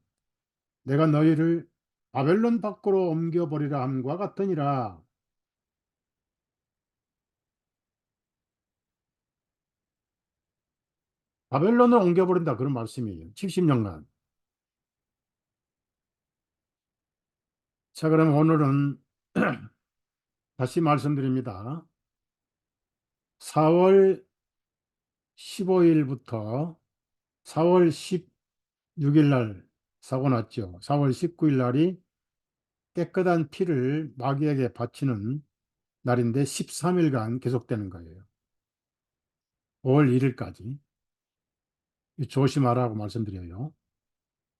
내가 너희를 바벨론 밖으로 옮겨버리라 함과 같으니라. 바벨론을 옮겨버린다 그런 말씀이에요. 70년간. 자, 그럼 오늘은 다시 말씀드립니다. 4월 15일부터 4월 16일 날 사고 났죠. 4월 19일 날이 깨끗한 피를 마귀에게 바치는 날인데 13일간 계속되는 거예요. 5월 1일까지. 조심하라고 말씀드려요.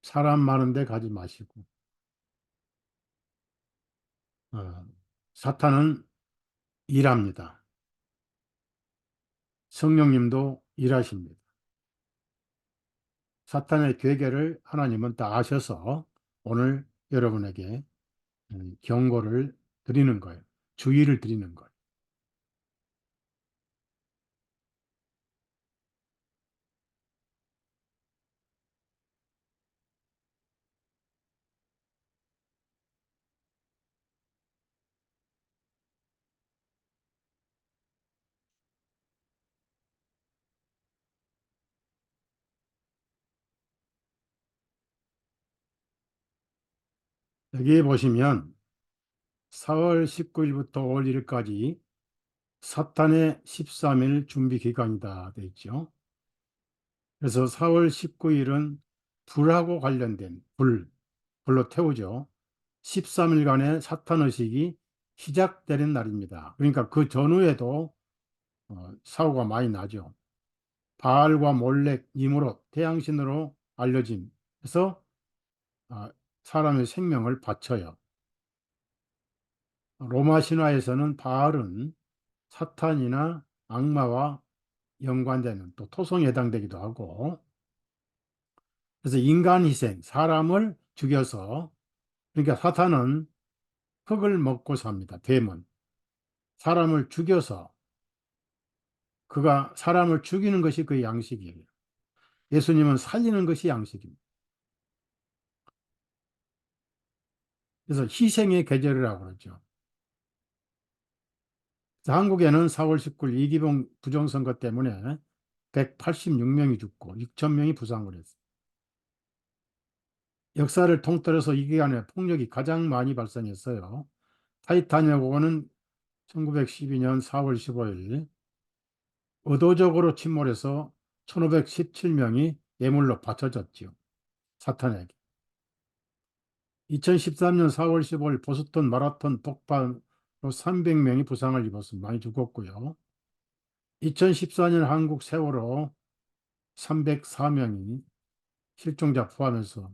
사람 많은데 가지 마시고. 어, 사탄은 일합니다. 성령님도 일하십니다. 사탄의 괴계를 하나님은 다 아셔서 오늘 여러분에게 경고를 드리는 거예요. 주의를 드리는 거예요. 여기 보시면 4월 19일부터 5월 1일까지 사탄의 13일 준비 기간이다 되어 있죠. 그래서 4월 19일은 불하고 관련된 불로 태우죠. 13일간의 사탄 의식이 시작되는 날입니다. 그러니까 그 전후에도 사고가 많이 나죠. 바알과 몰렉, 니무롯, 태양신으로 알려짐. 그래서 아, 사람의 생명을 바쳐요. 로마 신화에서는 바알은 사탄이나 악마와 연관되는 또 토성에 해당되기도 하고, 그래서 인간 희생, 사람을 죽여서, 그러니까 사탄은 흙을 먹고 삽니다. 뱀은 사람을 죽여서, 그가 사람을 죽이는 것이 그의 양식이에요. 예수님은 살리는 것이 양식입니다. 그래서 희생의 계절이라고 그러죠. 한국에는 4월 19일 이기동 부정선거 때문에 186명이 죽고 6천 명이 부상을 했어요. 역사를 통틀어서 이 기간에 폭력이 가장 많이 발생했어요. 타이타닉호는 1912년 4월 15일 의도적으로 침몰해서 1517명이 예물로 바쳐졌지요. 사탄에게. 2013년 4월 15일 보스턴 마라톤 폭발로 300명이 부상을 입었습니다. 많이 죽었고요. 2014년 한국 세월호 304명이 실종자 포함해서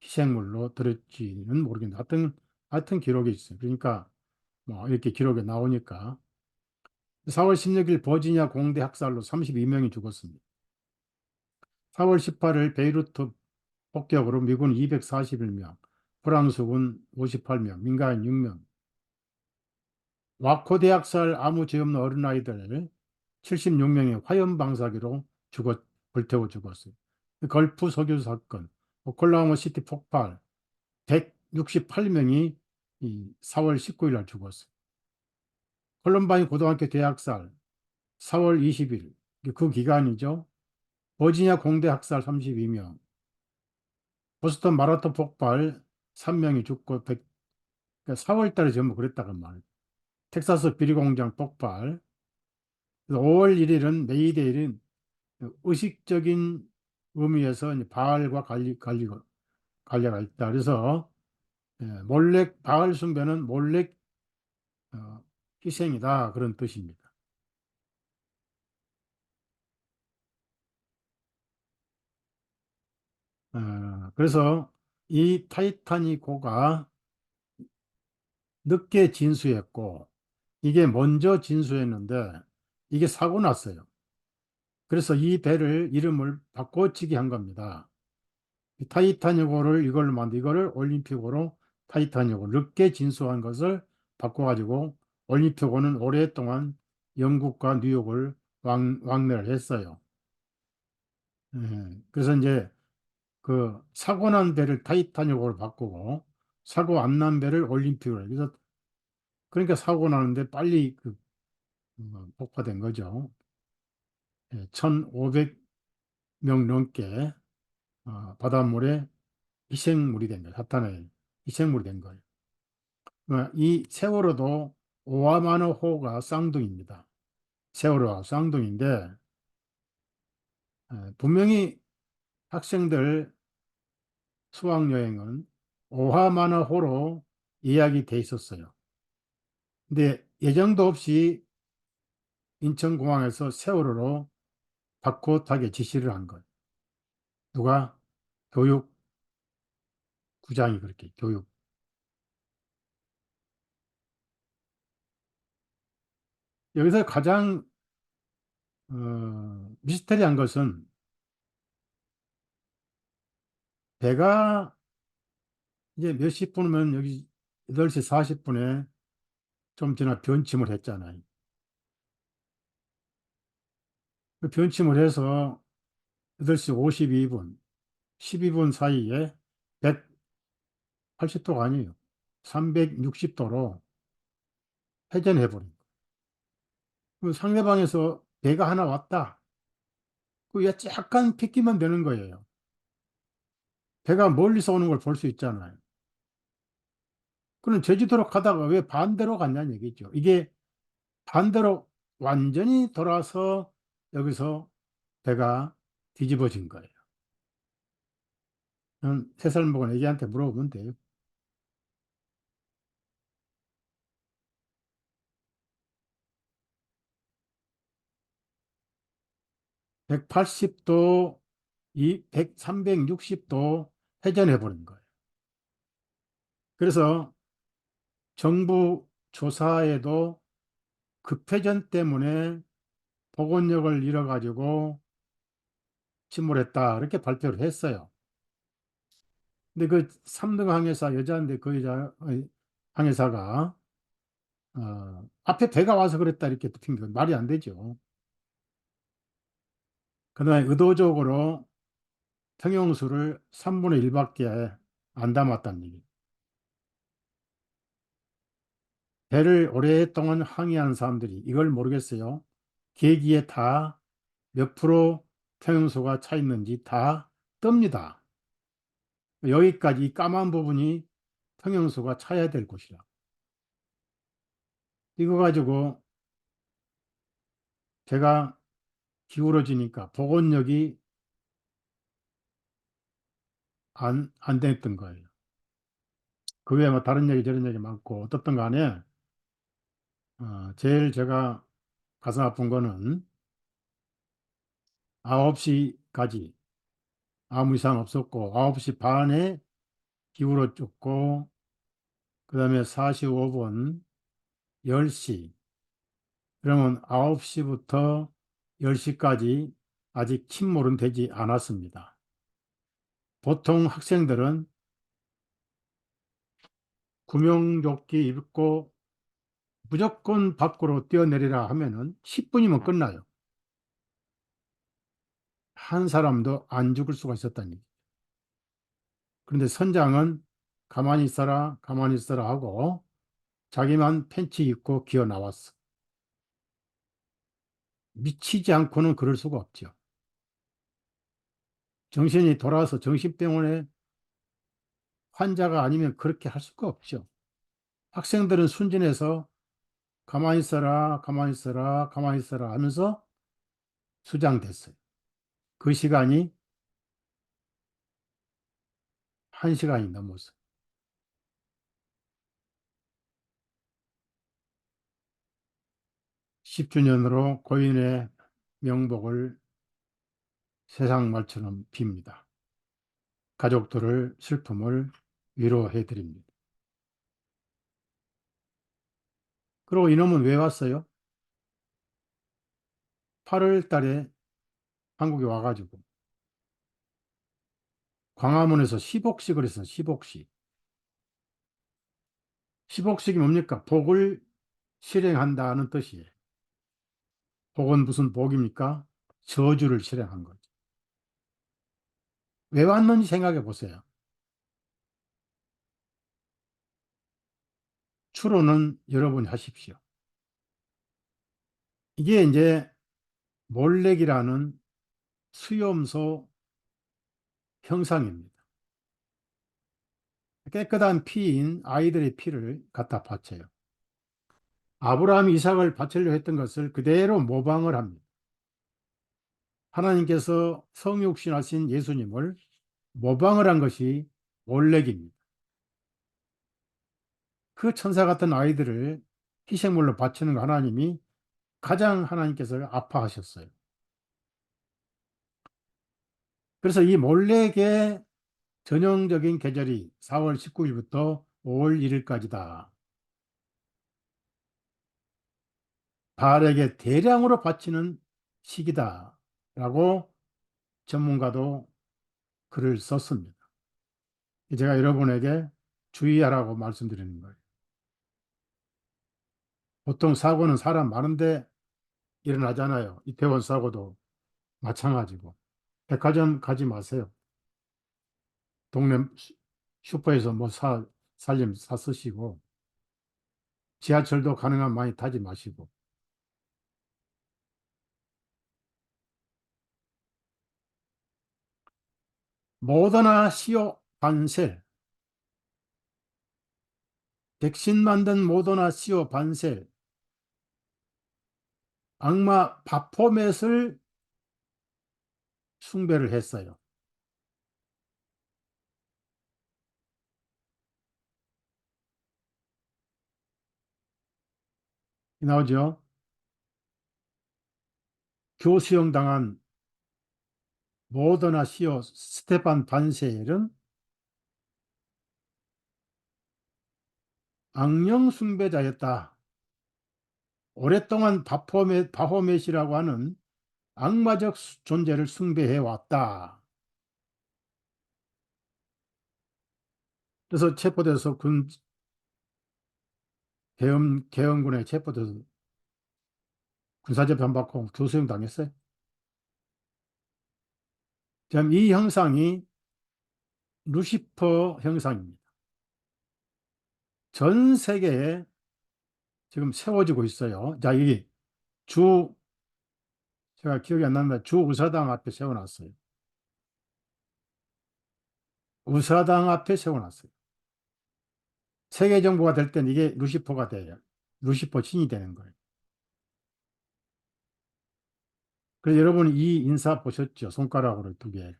희생물로 들었지는 모르겠는데 하여튼 기록이 있어요. 그러니까 뭐 이렇게 기록에 나오니까 4월 16일 버지니아 공대 학살로 32명이 죽었습니다. 4월 18일 베이루트 폭격으로 미군 241명, 프랑스군 58명, 민간인 6명, 와코 대학살 아무 죄 없는 어린아이들 76명이 화염 방사기로 불태워 죽었어요. 걸프 석유 사건, 오클라호마 시티 폭발 168명이 이 4월 19일 날 죽었어요. 콜럼바인 고등학교 대학살 4월 20일 그 기간이죠. 버지니아 공대 학살 32명, 보스턴 마라톤 폭발 3명이 죽고 4월 달에 전부 그랬다간 말. 텍사스 비리 공장 폭발. 5월 1일은 메이데이는 의식적인 의미에서 이제 바알과 관계가 있다. 그래서 몰렉 바알 숭배는 몰렉 어, 희생이다 그런 뜻입니다. 그래서 이 타이타닉호가 늦게 진수했고 이게 먼저 진수했는데 이게 사고 났어요. 그래서 이 배를 이름을 바꿔치기 한 겁니다. 이 타이타닉호를 이걸로 만든 이거를 올림픽으로 타이타닉을 늦게 진수한 것을 바꿔가지고 올림픽호는 오랫동안 영국과 뉴욕을 왕래를 했어요. 그래서 이제 그 사고 난 배를 타이타닉으로 바꾸고 사고 안 난 배를 올림픽으로 해요. 그래서 그러니까 사고 나는데 빨리 폭파된 거죠. 1,500명 넘게 바닷물에 희생물이 된 거예요. 사탄의 희생물이 된 거예요. 이 세월호도 오하마노 호가 쌍둥이입니다. 세월호와 쌍둥이인데 분명히 학생들 수학여행은 오하마나 호로 예약이 돼 있었어요. 근데 예정도 없이 인천공항에서 세월호로 바꿔 타게 지시를 한 거예요. 누가? 교육부장이 그렇게 교육. 여기서 가장 미스터리한 것은 배가 이제 몇십 분이면 여기 8시 40분에 좀 지나 변침을 했잖아요. 그 변침을 해서 8시 52분, 12분 사이에 180도가 아니에요. 360도로 회전해버린 거예요. 상대방에서 배가 하나 왔다. 그 약간 핏기만 되는 거예요. 배가 멀리서 오는 걸 볼 수 있잖아요. 그럼 제주도로 가다가 왜 반대로 갔냐는 얘기죠. 이게 반대로 완전히 돌아서 여기서 배가 뒤집어진 거예요. 3살 먹은 애기한테 물어보면 돼요. 180도, 360도 회전해버린 거예요. 그래서 정부 조사에도 급회전 때문에 복원력을 잃어가지고 침몰했다. 이렇게 발표를 했어요. 근데 그 3등 항해사 여자인데 그 여자 항해사가 앞에 배가 와서 그랬다 이렇게 핑계 말이 안 되죠. 그다음에 의도적으로 평형수를 3분의 1밖에 안 담았다는 얘기. 배를 오랫동안 항해한 사람들이 이걸 모르겠어요. 계기에 다 몇 프로 평형수가 차 있는지 다 뜹니다. 여기까지 이 까만 부분이 평형수가 차야 될 곳이라. 이거 가지고 배가 기울어지니까 복원력이 안 됐던 거예요. 그 외에 뭐 다른 얘기 저런 얘기 많고 어떻든 간에 제일 제가 가슴 아픈 거는 9시까지 아무 이상 없었고 9시 반에 기울어졌고 그다음에 45분 10시 그러면 9시부터 10시까지 아직 침몰은 되지 않았습니다. 보통 학생들은 구명조끼 입고 무조건 밖으로 뛰어내리라 하면은 10분이면 끝나요. 한 사람도 안 죽을 수가 있었다니. 그런데 선장은 가만히 있어라, 가만히 있어라 하고 자기만 팬츠 입고 기어 나왔어. 미치지 않고는 그럴 수가 없죠. 정신이 돌아서 정신병원에 환자가 아니면 그렇게 할 수가 없죠. 학생들은 순진해서 가만히 있어라, 가만히 있어라, 가만히 있어라 하면서 수장됐어요. 그 시간이 1시간이 넘었어요. 10주년으로 고인의 명복을 세상 말처럼 빕니다. 가족들을 슬픔을 위로해 드립니다. 그리고 이놈은 왜 왔어요? 8월 달에 한국에 와가지고 광화문에서 10억씩을 했어. 10억씩. 시복식이 뭡니까? 복을 실행한다는 뜻이에요. 복은 무슨 복입니까? 저주를 실행한 거죠. 왜 왔는지 생각해 보세요. 추론은 여러분이 하십시오. 이게 이제 몰렉이라는 수염소 형상입니다. 깨끗한 피인 아이들의 피를 갖다 바쳐요. 아브라함이 이삭을 바치려 했던 것을 그대로 모방을 합니다. 하나님께서 성육신하신 예수님을 모방을 한 것이 몰렉입니다. 그 천사 같은 아이들을 희생물로 바치는 거 하나님이 가장 하나님께서 아파하셨어요. 그래서 이 몰렉의 전형적인 계절이 4월 19일부터 5월 1일까지다. 바알에게 대량으로 바치는 시기다라고 전문가도 글을 썼습니다. 제가 여러분에게 주의하라고 말씀드리는 거예요. 보통 사고는 사람 많은데 일어나잖아요. 이태원 사고도 마찬가지고. 백화점 가지 마세요. 동네 슈퍼에서 뭐 살림 사 쓰시고, 지하철도 가능한 많이 타지 마시고. 모더나 시오 반셀, 백신 만든 모더나 시오 반셀, 악마 바포맷을 숭배를 했어요. 나오죠? 교수형 당한 모더나 시오 스테판 반셀은 악령 숭배자였다. 오랫동안 바포맷이라고 하는 악마적 존재를 숭배해 왔다. 그래서 체포돼서 계엄군에 체포돼서 군사재판 받고 교수형 당했어요. 지금 이 형상이 루시퍼 형상입니다. 전 세계에 지금 세워지고 있어요. 자, 여기 주, 제가 기억이 안 납니다. 주 의사당 앞에 세워놨어요. 의사당 앞에 세워놨어요. 세계 정부가 될 땐 이게 루시퍼가 돼요. 루시퍼 신이 되는 거예요. 그래서 여러분 이 인사 보셨죠? 손가락으로 두 개.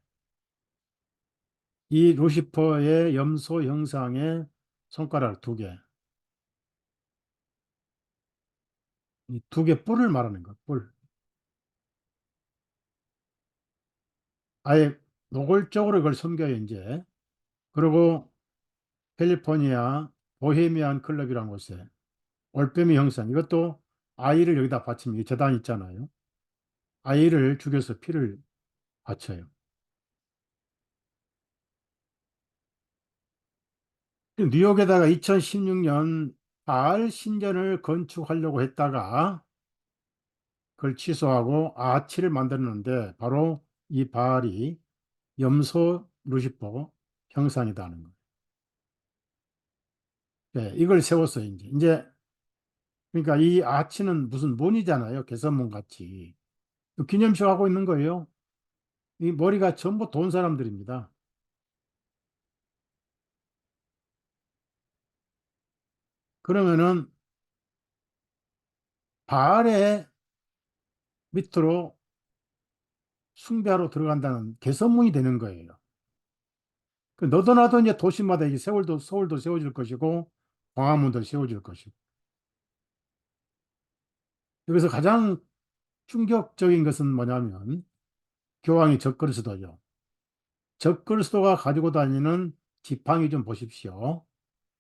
이 루시퍼의 염소 형상의 손가락 두 개. 이 두 개 뿔을 말하는 거, 뿔. 아예 노골적으로 그걸 섬겨요, 이제. 그리고 캘리포니아 보헤미안 클럽이라는 곳에 올빼미 형상, 이것도 아이를 여기다 바치면, 재단 있잖아요. 아이를 죽여서 피를 바쳐요. 뉴욕에다가 2016년 바알 신전을 건축하려고 했다가 그걸 취소하고 아치를 만들었는데 바로 이 바알이 염소 루시퍼 형상이라는 거예요. 네, 이걸 세웠어요, 이제. 그러니까 이 아치는 무슨 문이잖아요. 개선문 같이. 기념식 하고 있는 거예요. 이 머리가 전부 돈 사람들입니다. 그러면은 바알의 밑으로 숭배하러 들어간다는 개선문이 되는 거예요. 그 너도 나도 이제 도시마다 이게 서울도 세워질 것이고, 광화문도 세워질 것이고. 여기서 가장 충격적인 것은 뭐냐면, 교황이 적그리스도죠. 적그리스도가 가지고 다니는 지팡이 좀 보십시오.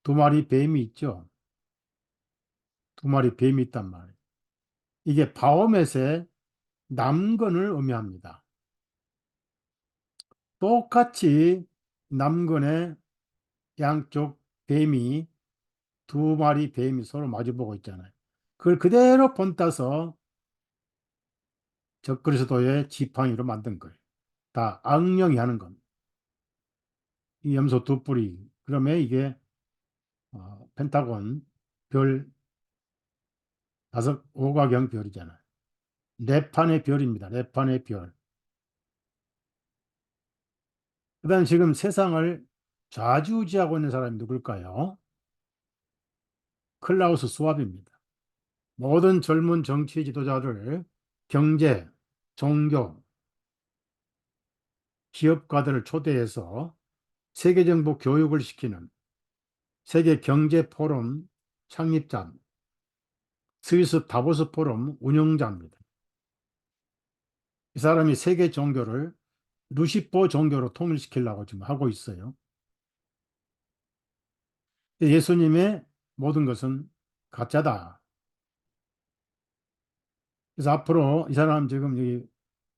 두 마리 뱀이 있죠. 두 마리 뱀이 있단 말이에요. 이게 바오멧의 남근을 의미합니다. 똑같이 남근의 양쪽 뱀이 두 마리 뱀이 서로 마주보고 있잖아요. 그걸 그대로 본따서 적그리스도의 지팡이로 만든 거예요. 다 악령이 하는 겁니다. 이 염소 두 뿌리. 그러면 이게 펜타곤 별 다섯 오가경 별이잖아요. 네 판의 별입니다. 네 판의 별. 그다음 지금 세상을 좌지우지하고 있는 사람이 누굴까요? 클라우스 스왑입니다. 모든 젊은 정치 지도자를 경제, 종교, 기업가들을 초대해서 세계정보 교육을 시키는 세계 경제 포럼 창립자, 스위스 다보스 포럼 운영자입니다. 이 사람이 세계 종교를 루시포 종교로 통일시키려고 지금 하고 있어요. 예수님의 모든 것은 가짜다. 그래서 앞으로 이 사람 지금 여기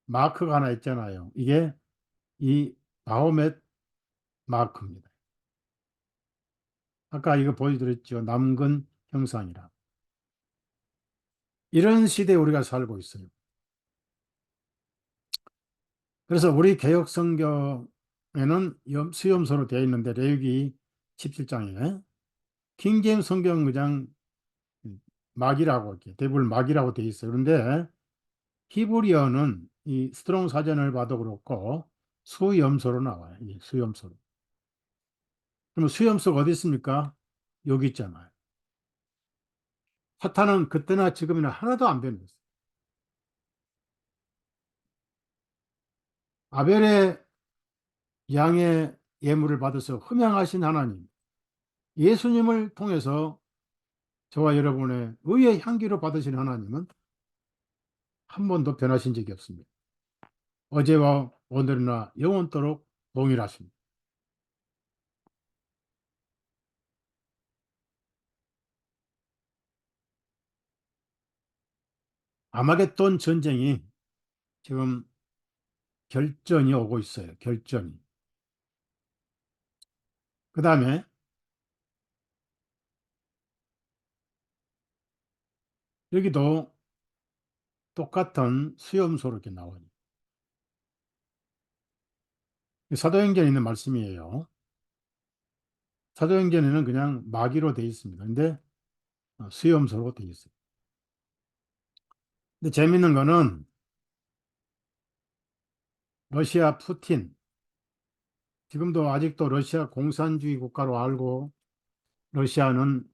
마크가 하나 있잖아요. 이게 이 바오멧 마크입니다. 아까 이거 보여드렸죠. 남근 형상이라. 이런 시대에 우리가 살고 있어요. 그래서 우리 개혁 성경에는 수염소로 되어 있는데 레위기 17장에 킹제임스 성경 그냥 막이라고 이렇게 대부분 막이라고 되어 있어요. 그런데 히브리어는 이 스트롱 사전을 봐도 그렇고 수염소로 나와요. 이 수염소로. 그러면 수염소가 어디 있습니까? 여기 있잖아요. 사탄은 그때나 지금이나 하나도 안 변했어요. 아벨의 양의 예물을 받아서 흠양하신 하나님, 예수님을 통해서 저와 여러분의 의의 향기로 받으신 하나님은 한 번도 변하신 적이 없습니다. 어제와 오늘이나 영원토록 동일하십니다. 아마겟돈 전쟁이 지금 결전이 오고 있어요. 결전이. 그 다음에 여기도 똑같은 수염소로 이렇게 나와요. 사도행전에 있는 말씀이에요. 사도행전에는 그냥 마귀로 되어 있습니다. 근데 수염소로 되어 있어요. 근데 재밌는 거는 러시아 푸틴, 지금도 아직도 러시아 공산주의 국가로 알고 러시아는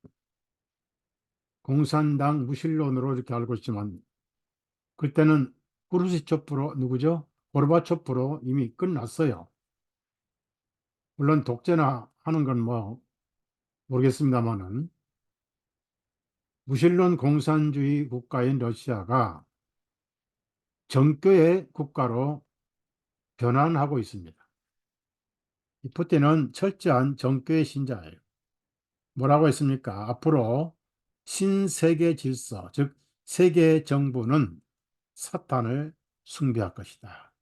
공산당 무신론으로 이렇게 알고 있지만 그때는 크루시초프로 누구죠? 고르바초프로 이미 끝났어요. 물론 독재나 하는 건 뭐 모르겠습니다만은 무신론 공산주의 국가인 러시아가 정교의 국가로 변환하고 있습니다. 이 푸틴은 철저한 정교의 신자예요. 뭐라고 했습니까? 앞으로 신세계 질서, 즉 세계 정부는 사탄을 숭배할 것이다.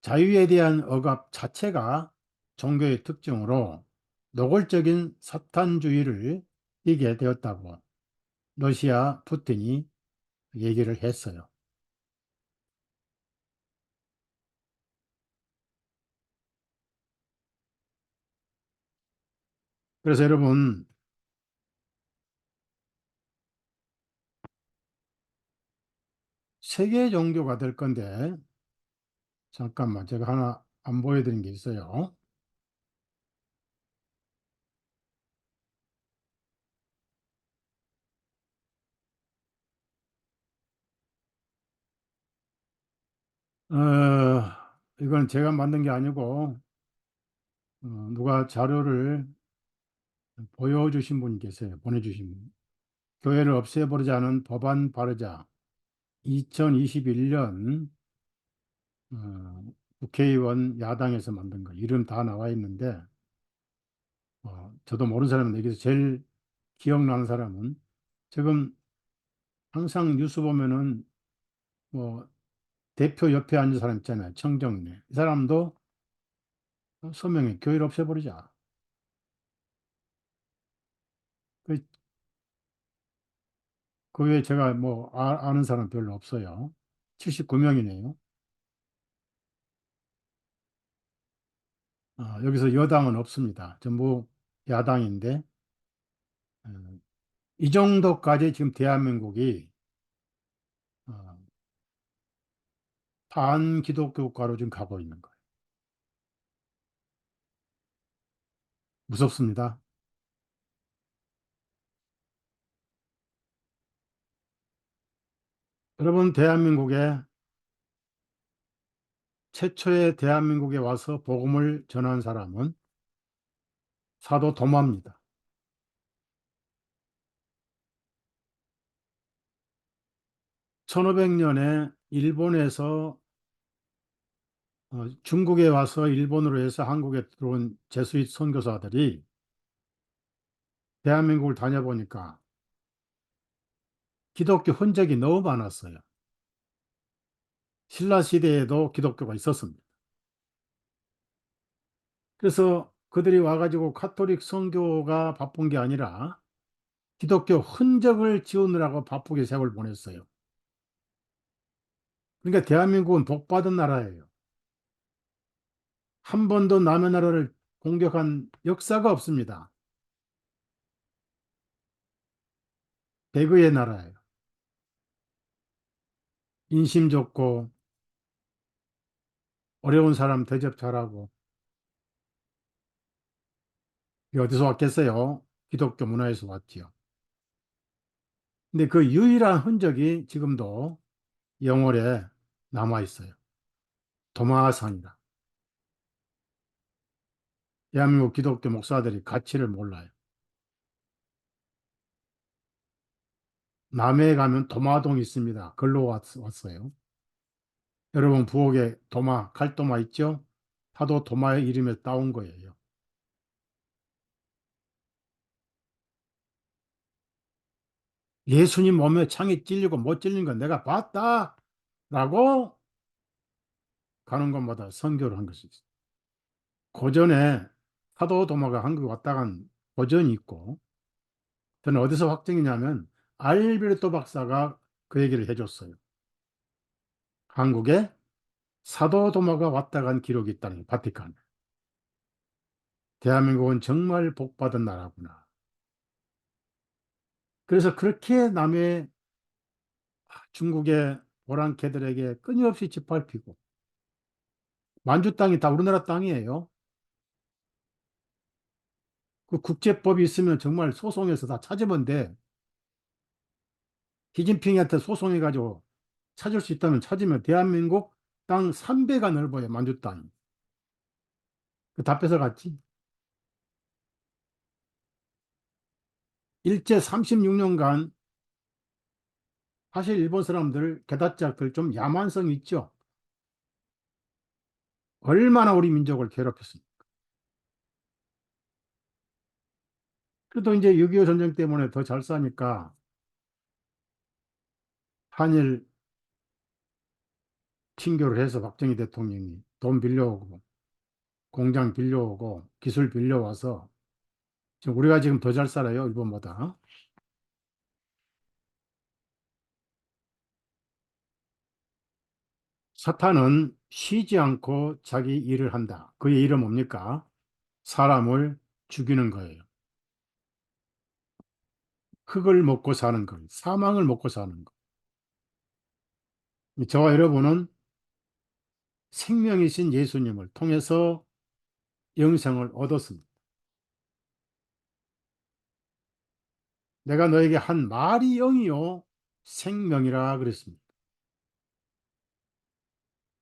자유에 대한 억압 자체가 종교의 특징으로 노골적인 사탄주의를 띠게 되었다고 러시아 푸틴이 얘기를 했어요. 그래서 여러분, 세계 종교가 될 건데, 잠깐만, 제가 하나 안 보여드린 게 있어요. 이건 제가 만든 게 아니고, 누가 자료를 보여주신 분이 계세요. 보내주신 분. 교회를 없애버리자는 법안 발의자. 2021년 국회의원 야당에서 만든 거 이름 다 나와 있는데 저도 모르는 사람은 여기서 제일 기억나는 사람은 지금 항상 뉴스 보면은 뭐 대표 옆에 앉은 사람 있잖아요. 청정래. 이 사람도 서명에 교회를 없애버리자. 그, 그 외에 제가 뭐 아는 사람 별로 없어요. 79명이네요. 여기서 여당은 없습니다. 전부 야당인데, 어, 이 정도까지 지금 대한민국이 어, 반기독교국가로 지금 가고 있는 거예요. 무섭습니다. 여러분, 최초의 대한민국에 와서 복음을 전한 사람은 사도 도마입니다. 1500년에 일본에서 중국에 와서 일본으로 해서 한국에 들어온 제수잇 선교사들이 대한민국을 다녀보니까 기독교 흔적이 너무 많았어요. 신라 시대에도 기독교가 있었습니다. 그래서 그들이 와가지고 카톨릭 선교가 바쁜 게 아니라 기독교 흔적을 지우느라고 바쁘게 세월 보냈어요. 그러니까 대한민국은 복받은 나라예요. 한 번도 남의 나라를 공격한 역사가 없습니다. 배그의 나라예요. 인심 좋고 어려운 사람 대접 잘하고. 이게 어디서 왔겠어요? 기독교 문화에서 왔지요. 근데 그 유일한 흔적이 지금도 영월에 남아 있어요. 도마산이라. 대한민국 기독교 목사들이 가치를 몰라요. 남해에 가면 도마동이 있습니다. 걸로 왔어요. 여러분 부엌에 도마, 칼도마 있죠? 파도 도마의 이름에 따온 거예요. 예수님 몸에 창이 찔리고 못 찔린 건 내가 봤다! 라고 가는 곳마다 선교를 한 것이 있어요. 고전에 파도 도마가 한국에 왔다 간 고전이 있고, 저는 어디서 확정이냐면 알베르토 박사가 그 얘기를 해줬어요. 한국에 사도 도마가 왔다 간 기록이 있다는 바티칸. 대한민국은 정말 복받은 나라구나. 그래서 그렇게 남의 중국의 오랑캐들에게 끊임없이 짓밟히고, 만주 땅이 다 우리나라 땅이에요. 그 국제법이 있으면 정말 소송해서 다 찾으면 돼. 시진핑한테 소송해가지고 찾을 수 있다면 찾으면 대한민국 땅 3배가 넓어요, 만주 땅이. 다 뺏어갔지. 일제 36년간 사실 일본 사람들, 게다짝들 좀 야만성 있죠. 얼마나 우리 민족을 괴롭혔습니까? 그래도 이제 6.25 전쟁 때문에 더 잘 사니까 한일 친교를 해서 박정희 대통령이 돈 빌려오고 공장 빌려오고 기술 빌려와서 지금 우리가 지금 더 잘 살아요, 일본보다. 사탄은 쉬지 않고 자기 일을 한다. 그의 일은 뭡니까? 사람을 죽이는 거예요. 흙을 먹고 사는 것, 사망을 먹고 사는 것. 저와 여러분은 생명이신 예수님을 통해서 영생을 얻었습니다. 내가 너에게 한 말이 영이요 생명이라 그랬습니다.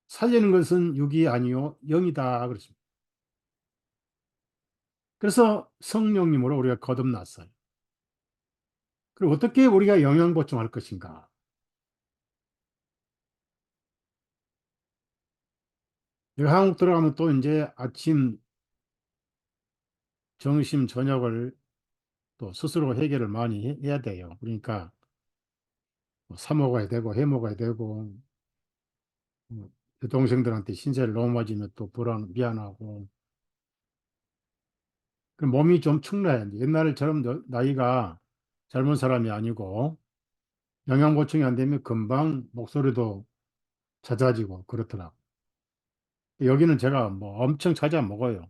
살리는 것은 육이 아니요 영이다 그랬습니다. 그래서 성령님으로 우리가 거듭났어요. 그리고 어떻게 우리가 영양 보충할 것인가? 내가 한국 들어가면 또 이제 아침, 점심, 저녁을 또 스스로 해결을 많이 해야 돼요. 그러니까 사 먹어야 되고 해 먹어야 되고, 뭐, 동생들한테 신세를 너무 맞으면 또 미안하고, 그 몸이 좀 축나야 돼. 옛날처럼 나이가 젊은 사람이 아니고 영양 보충이 안 되면 금방 목소리도 잦아지고 그렇더라고. 여기는 제가 뭐 엄청 찾아 먹어요.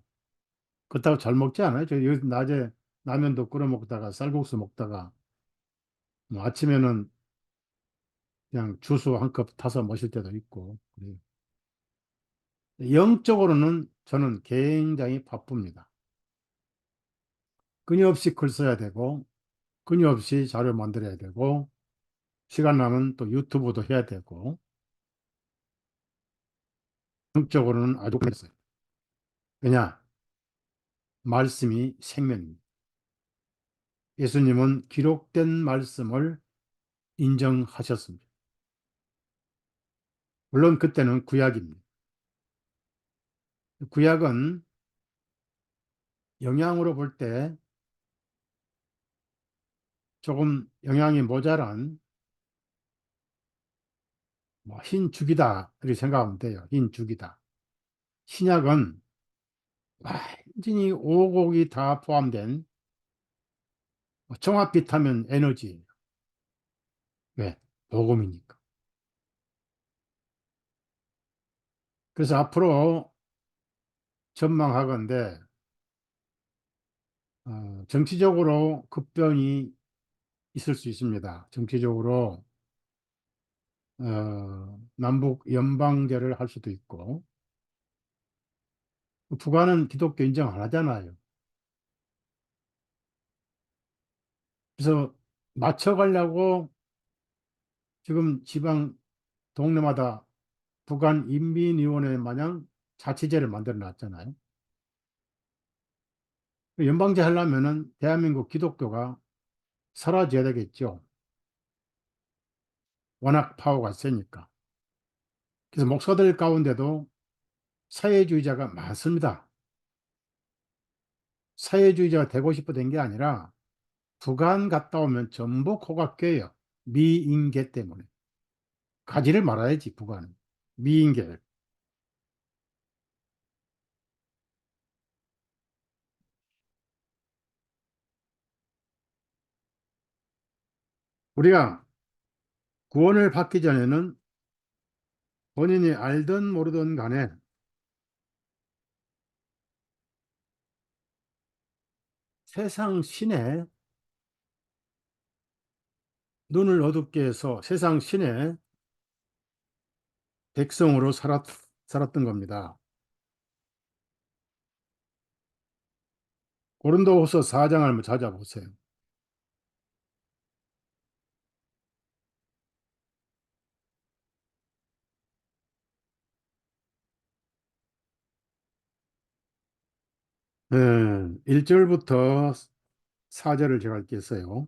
그렇다고 잘 먹지 않아요. 저 여기 낮에 라면도 끓여 먹다가 쌀국수 먹다가 뭐 아침에는 그냥 주스 한 컵 타서 마실 때도 있고 그래요. 영적으로는 저는 굉장히 바쁩니다. 끊임없이 글 써야 되고 끊임없이 자료 만들어야 되고 시간 나면 또 유튜브도 해야 되고 영적으로는 아주 그랬어요. 왜냐? 말씀이 생명입니다. 예수님은 기록된 말씀을 인정하셨습니다. 물론 그때는 구약입니다. 구약은 영양으로 볼 때 조금 영양이 모자란 뭐흰 죽이다 이렇게 생각하면 돼요. 흰 죽이다. 신약은 완전히 오곡이 다 포함된 종합 비타민 에너지. 왜? 복음이니까. 그래서 앞으로 전망하건대 정치적으로 급변이 있을 수 있습니다. 정치적으로 남북 연방제를 할 수도 있고 북한은 기독교 인정 안 하잖아요. 그래서 맞춰가려고 지금 지방 동네마다 북한 인민위원회 마냥 자치제를 만들어 놨잖아요. 연방제 하려면은 대한민국 기독교가 사라져야 되겠죠. 워낙 파워가 세니까. 그래서 목사들 가운데도 사회주의자가 많습니다. 사회주의자가 되고 싶어 된 게 아니라 북한 갔다 오면 전부 코가 꿰요. 미인계 때문에. 가지를 말아야지, 북한은. 미인계를. 우리가 구원을 받기 전에는 본인이 알든 모르든 간에 세상 신의 눈을 어둡게 해서 세상 신의 백성으로 살았던 겁니다. 고린도후서 4장을 한번 찾아보세요. 네, 1절부터 4절을 제가 읽겠어요.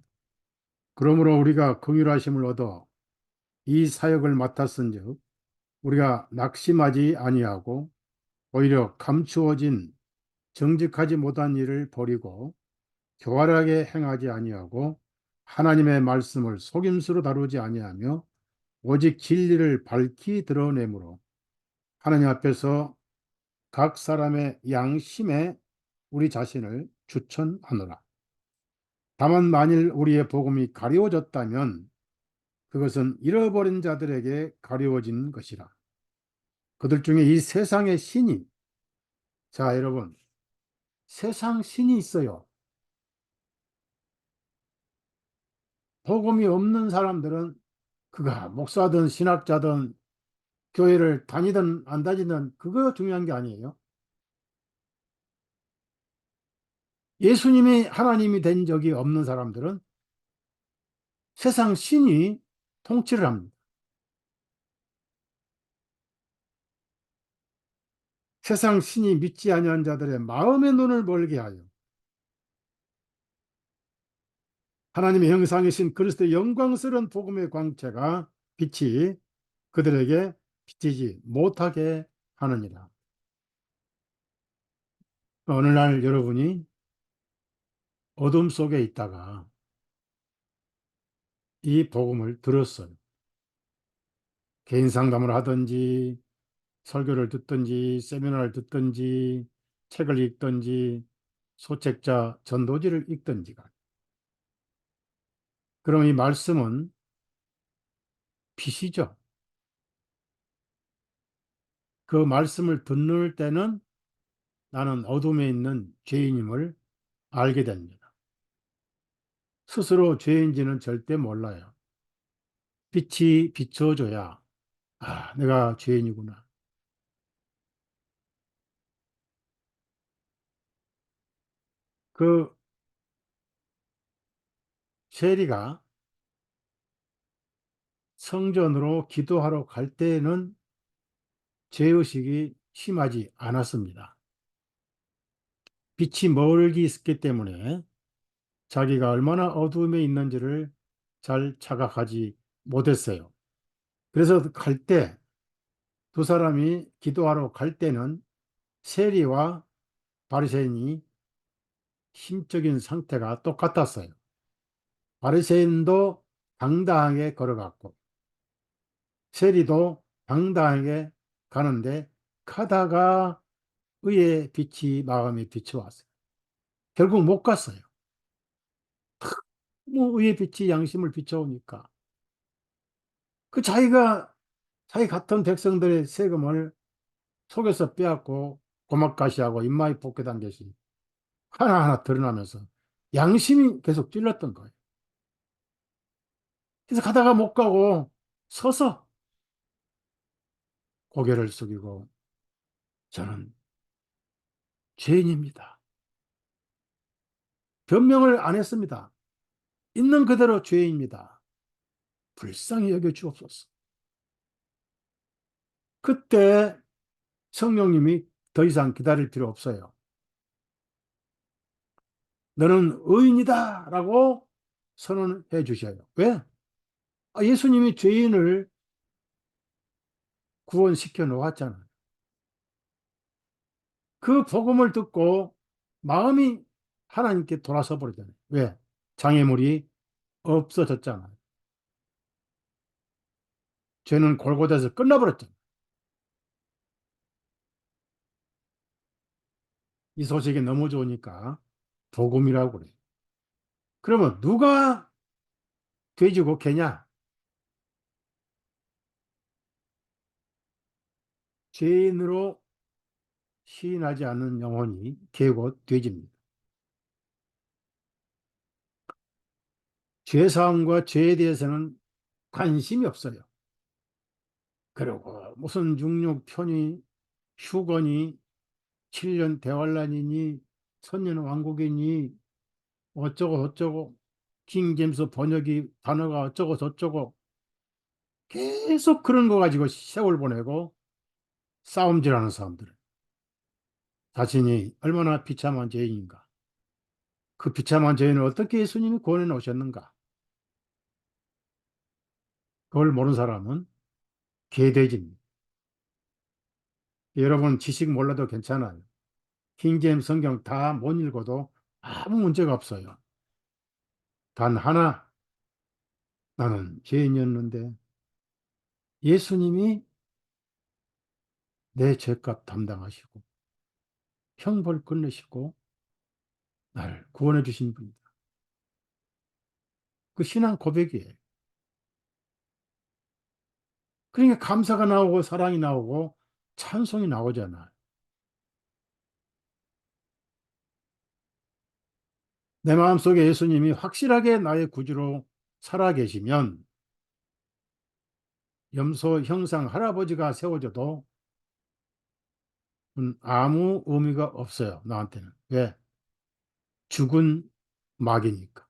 그러므로 우리가 긍휼하심을 얻어 이 사역을 맡았은즉 우리가 낙심하지 아니하고 오히려 감추어진 정직하지 못한 일을 버리고 교활하게 행하지 아니하고 하나님의 말씀을 속임수로 다루지 아니하며 오직 진리를 밝히 드러내므로 하나님 앞에서 각 사람의 양심에 우리 자신을 추천하노라. 다만 만일 우리의 복음이 가리워졌다면 그것은 잃어버린 자들에게 가리워진 것이라. 그들 중에 이 세상의 신이, 자, 여러분, 세상 신이 있어요. 복음이 없는 사람들은 그가 목사든 신학자든 교회를 다니든 안 다니든 그거 중요한 게 아니에요. 예수님이 하나님이 된 적이 없는 사람들은 세상 신이 통치를 합니다. 세상 신이 믿지 아니한 자들의 마음의 눈을 멀게 하여 하나님의 형상이신 그리스도의 영광스러운 복음의 광채가 빛이 그들에게 비치지 못하게 하느니라. 어느 날 여러분이 어둠 속에 있다가 이 복음을 들었어요. 개인 상담을 하든지 설교를 듣든지 세미나를 듣든지 책을 읽든지 소책자 전도지를 읽든지가. 그럼 이 말씀은 빛이죠. 그 말씀을 듣는 때는 나는 어둠에 있는 죄인임을 알게 됩니다. 스스로 죄인지는 절대 몰라요. 빛이 비춰줘야, 아, 내가 죄인이구나. 그 셰리가 성전으로 기도하러 갈 때에는 죄의식이 심하지 않았습니다. 빛이 멀리 있었기 때문에 자기가 얼마나 어두움에 있는지를 잘 자각하지 못했어요. 그래서 갈 때, 두 사람이 기도하러 갈 때는 세리와 바리새인이 심적인 상태가 똑같았어요. 바리새인도 당당하게 걸어갔고 세리도 당당하게 가는데 가다가 의의 빛이 마음에 비춰왔어요. 결국 못 갔어요. 뭐 의의 빛이 양심을 비춰오니까 그 자기 같은 백성들의 세금을 속에서 빼앗고 고막가시하고 입마에 뽑게단 것이 하나하나 드러나면서 양심이 계속 찔렸던 거예요. 그래서 가다가 못 가고 서서 고개를 숙이고 저는 죄인입니다. 변명을 안 했습니다. 있는 그대로 죄인입니다. 불쌍히 여겨 주옵소서. 그때 성령님이 더 이상 기다릴 필요 없어요. 너는 의인이다 라고 선언해 주셔요. 왜? 예수님이 죄인을 구원시켜 놓았잖아요. 그 복음을 듣고 마음이 하나님께 돌아서 버리잖아요. 왜? 장애물이 없어졌잖아요. 죄는 골고다에서 끝나버렸잖아요. 이 소식이 너무 좋으니까 복음이라고 그래요. 그러면 누가 돼지고 개냐? 죄인으로 시인하지 않는 영혼이 개고 돼지입니다. 죄사함과 죄에 대해서는 관심이 없어요. 그리고 무슨 육육 편이 휴거니 7년 대환란이니 천년 왕국이니 어쩌고 저쩌고 킹제임스 번역이 단어가 어쩌고 저쩌고 계속 그런 거 가지고 세월 보내고 싸움질하는 사람들. 자신이 얼마나 비참한 죄인인가. 그 비참한 죄인을 어떻게 예수님이 구원해 놓으셨는가. 그걸 모르는 사람은 개돼지입니다. 여러분 지식 몰라도 괜찮아요. 킹제임스 성경 다 못 읽어도 아무 문제가 없어요. 단 하나, 나는 죄인이었는데 예수님이 내 죄값 담당하시고 형벌 끝내시고 나를 구원해 주신 분이다. 그 신앙 고백이에요. 그러니까 감사가 나오고 사랑이 나오고 찬송이 나오잖아요. 내 마음속에 예수님이 확실하게 나의 구주로 살아 계시면 염소 형상 할아버지가 세워져도 아무 의미가 없어요. 나한테는. 왜? 죽은 막이니까.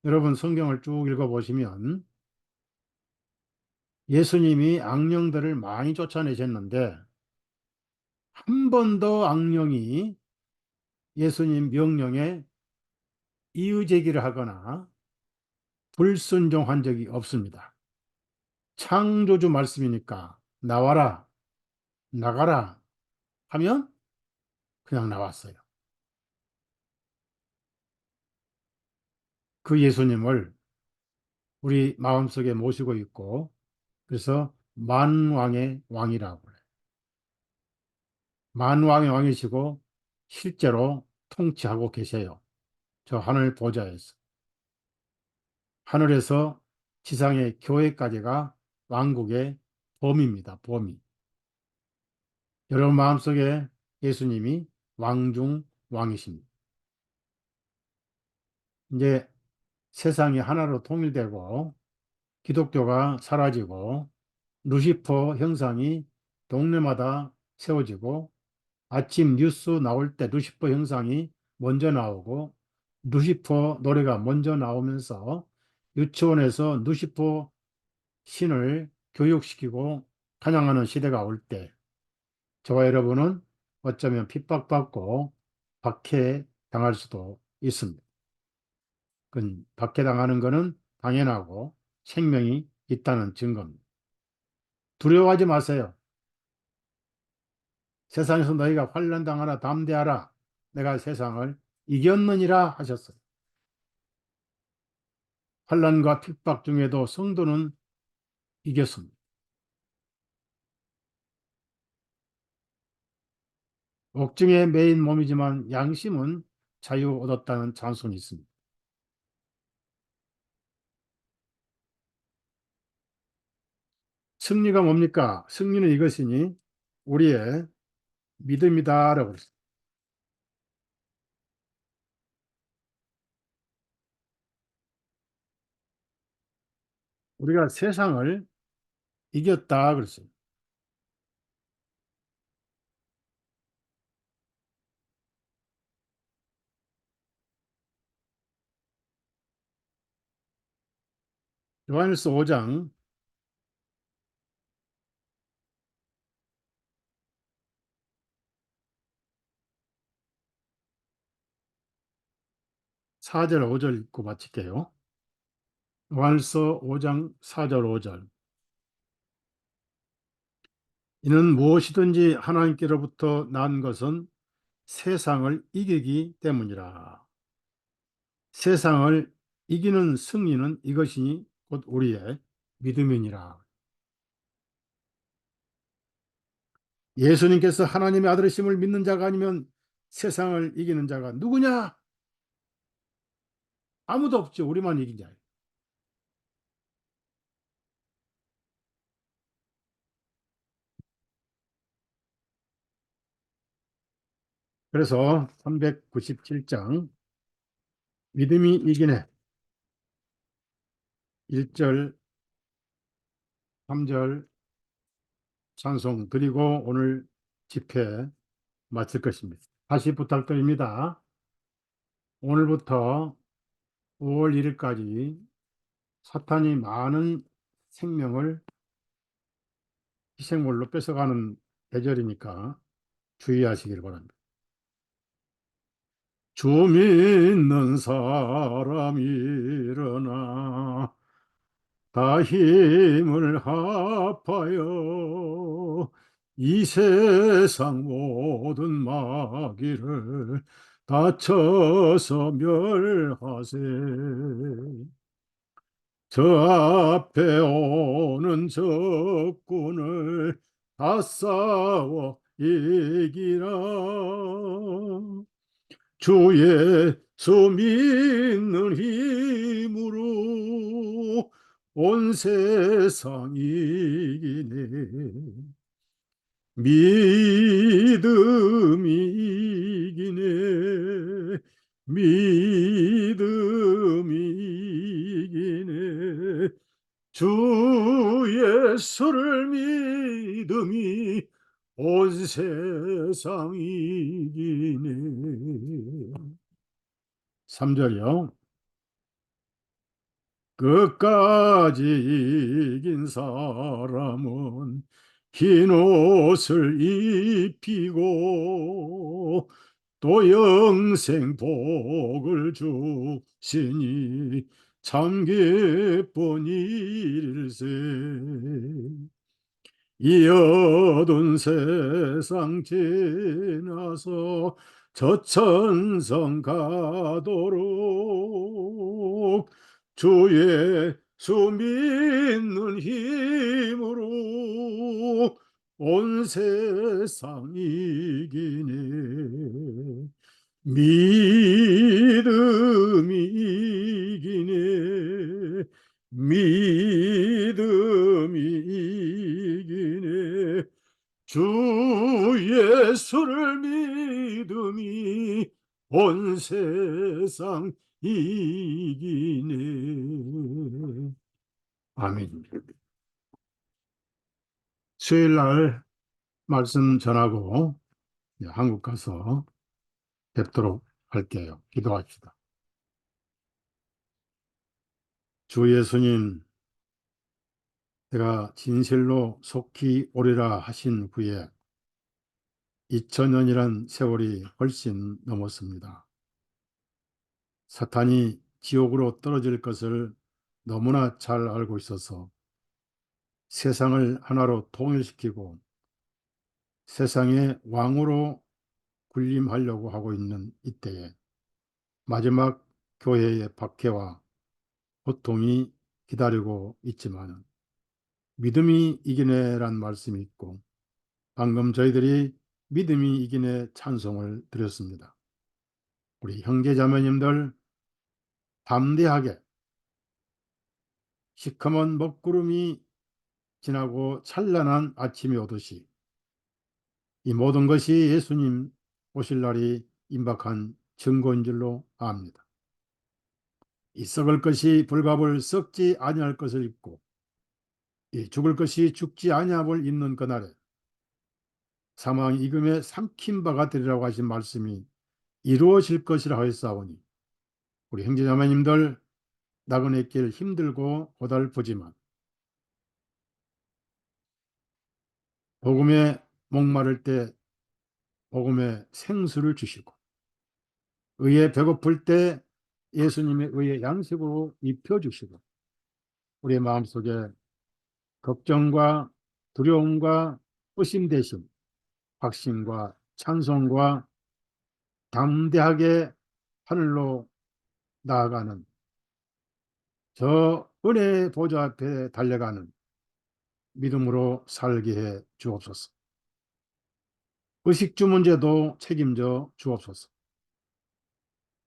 여러분 성경을 쭉 읽어보시면 예수님이 악령들을 많이 쫓아내셨는데 한 번도 악령이 예수님 명령에 이의제기를 하거나 불순종한 적이 없습니다. 창조주 말씀이니까 나와라, 나가라 하면 그냥 나왔어요. 그 예수님을 우리 마음속에 모시고 있고 그래서 만왕의 왕이라고 그래요. 만왕의 왕이시고 실제로 통치하고 계세요. 저 하늘 보좌에서. 하늘에서 지상의 교회까지가 왕국의 범위입니다. 범위. 여러분 마음속에 예수님이 왕 중 왕이십니다. 이제 세상이 하나로 통일되고 기독교가 사라지고 루시퍼 형상이 동네마다 세워지고 아침 뉴스 나올 때 루시퍼 형상이 먼저 나오고 루시퍼 노래가 먼저 나오면서 유치원에서 루시퍼 신을 교육시키고 찬양하는 시대가 올 때 저와 여러분은 어쩌면 핍박받고 박해당할 수도 있습니다. 그건 박해당하는 것은 당연하고 생명이 있다는 증거입니다. 두려워하지 마세요. 세상에서 너희가 환난 당하나 담대하라. 내가 세상을 이겼느니라 하셨어요. 환난과 핍박 중에도 성도는 이겼습니다. 옥중에 매인 몸이지만 양심은 자유 얻었다는 찬송이 있습니다. 승리가 뭡니까? 승리는 이것이니 우리의 믿음이다라고 그랬어요. 우리가 세상을 이겼다 그랬어요. 요한일서 5장 4절 5절 읽고 마칠게요. 요한일서 5장 4절 5절. 이는 무엇이든지 하나님께로부터 난 것은 세상을 이기기 때문이라. 세상을 이기는 승리는 이것이니 곧 우리의 믿음이니라. 예수님께서 하나님의 아들이심을 믿는 자가 아니면 세상을 이기는 자가 누구냐? 아무도 없죠. 우리만 이긴 자예요. 그래서 397장 믿음이 이기네 1절 3절 찬송 드리고 오늘 집회 마칠 것입니다. 다시 부탁드립니다. 오늘부터 5월 1일까지 사탄이 많은 생명을 희생물로 뺏어가는 계절이니까 주의하시길 바랍니다. 주 믿는 사람 일어나 다 힘을 합하여 이 세상 모든 마귀를 다쳐서 멸하세. 저 앞에 오는 적군을 다 싸워 이기라. 주 예수 믿는 힘으로 온 세상 이기네. 믿음이 이기네. 믿음이 이기네. 주 예수를 믿음이 온 세상 이기네. 3절이요. 끝까지 이긴 사람은 흰 옷을 입히고 또 영생 복을 주시니 참 기쁜 일일세. 이 어두운 세상 지나서 저천성 가도록 주의 수 믿는 힘으로 온 세상 이기네. 믿음이 이기네. 믿음이 이기네. 주 예수를 믿음이 온 세상 이기네. 아멘. 수요일 날 말씀 전하고 한국 가서 뵙도록 할게요. 기도합시다. 주 예수님, 내가 진실로 속히 오리라 하신 후에 2000년이란 세월이 훨씬 넘었습니다. 사탄이 지옥으로 떨어질 것을 너무나 잘 알고 있어서 세상을 하나로 통일시키고 세상의 왕으로 군림하려고 하고 있는 이때에 마지막 교회의 박해와 고통이 기다리고 있지만 믿음이 이기네란 말씀이 있고 방금 저희들이 믿음이 이기네 찬송을 드렸습니다. 우리 형제자매님들 담대하게 시커먼 먹구름이 지나고 찬란한 아침이 오듯이 이 모든 것이 예수님 오실 날이 임박한 증거인 줄로 압니다. 이 썩을 것이 불갑을 썩지 아니할 것을 입고 이 죽을 것이 죽지 아니함을 입는 그날에 사망 이금에 삼킨 바가 되리라고 하신 말씀이 이루어질 것이라 하였사오니 우리 형제자매님들 나그네 길 힘들고 고달프지만 복음에 목마를 때 복음의 생수를 주시고 의에 배고플 때 예수님의 의의 양식으로 입혀주시고 우리의 마음속에 걱정과 두려움과 의심 대신 확신과 찬송과 담대하게 하늘로 나아가는 저 은혜의 보좌 앞에 달려가는 믿음으로 살게 해 주옵소서. 의식주 문제도 책임져 주옵소서.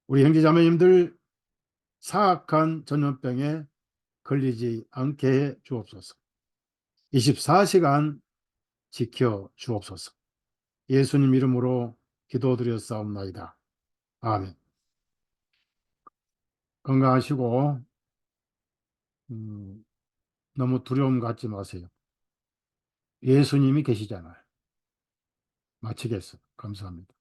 우리 형제자매님들 사악한 전염병에 걸리지 않게 해 주옵소서. 24시간 지켜 주옵소서. 예수님 이름으로 기도드렸사옵나이다. 아멘. 건강하시고 너무 두려움 갖지 마세요. 예수님이 계시잖아요. 마치겠습니다. 감사합니다.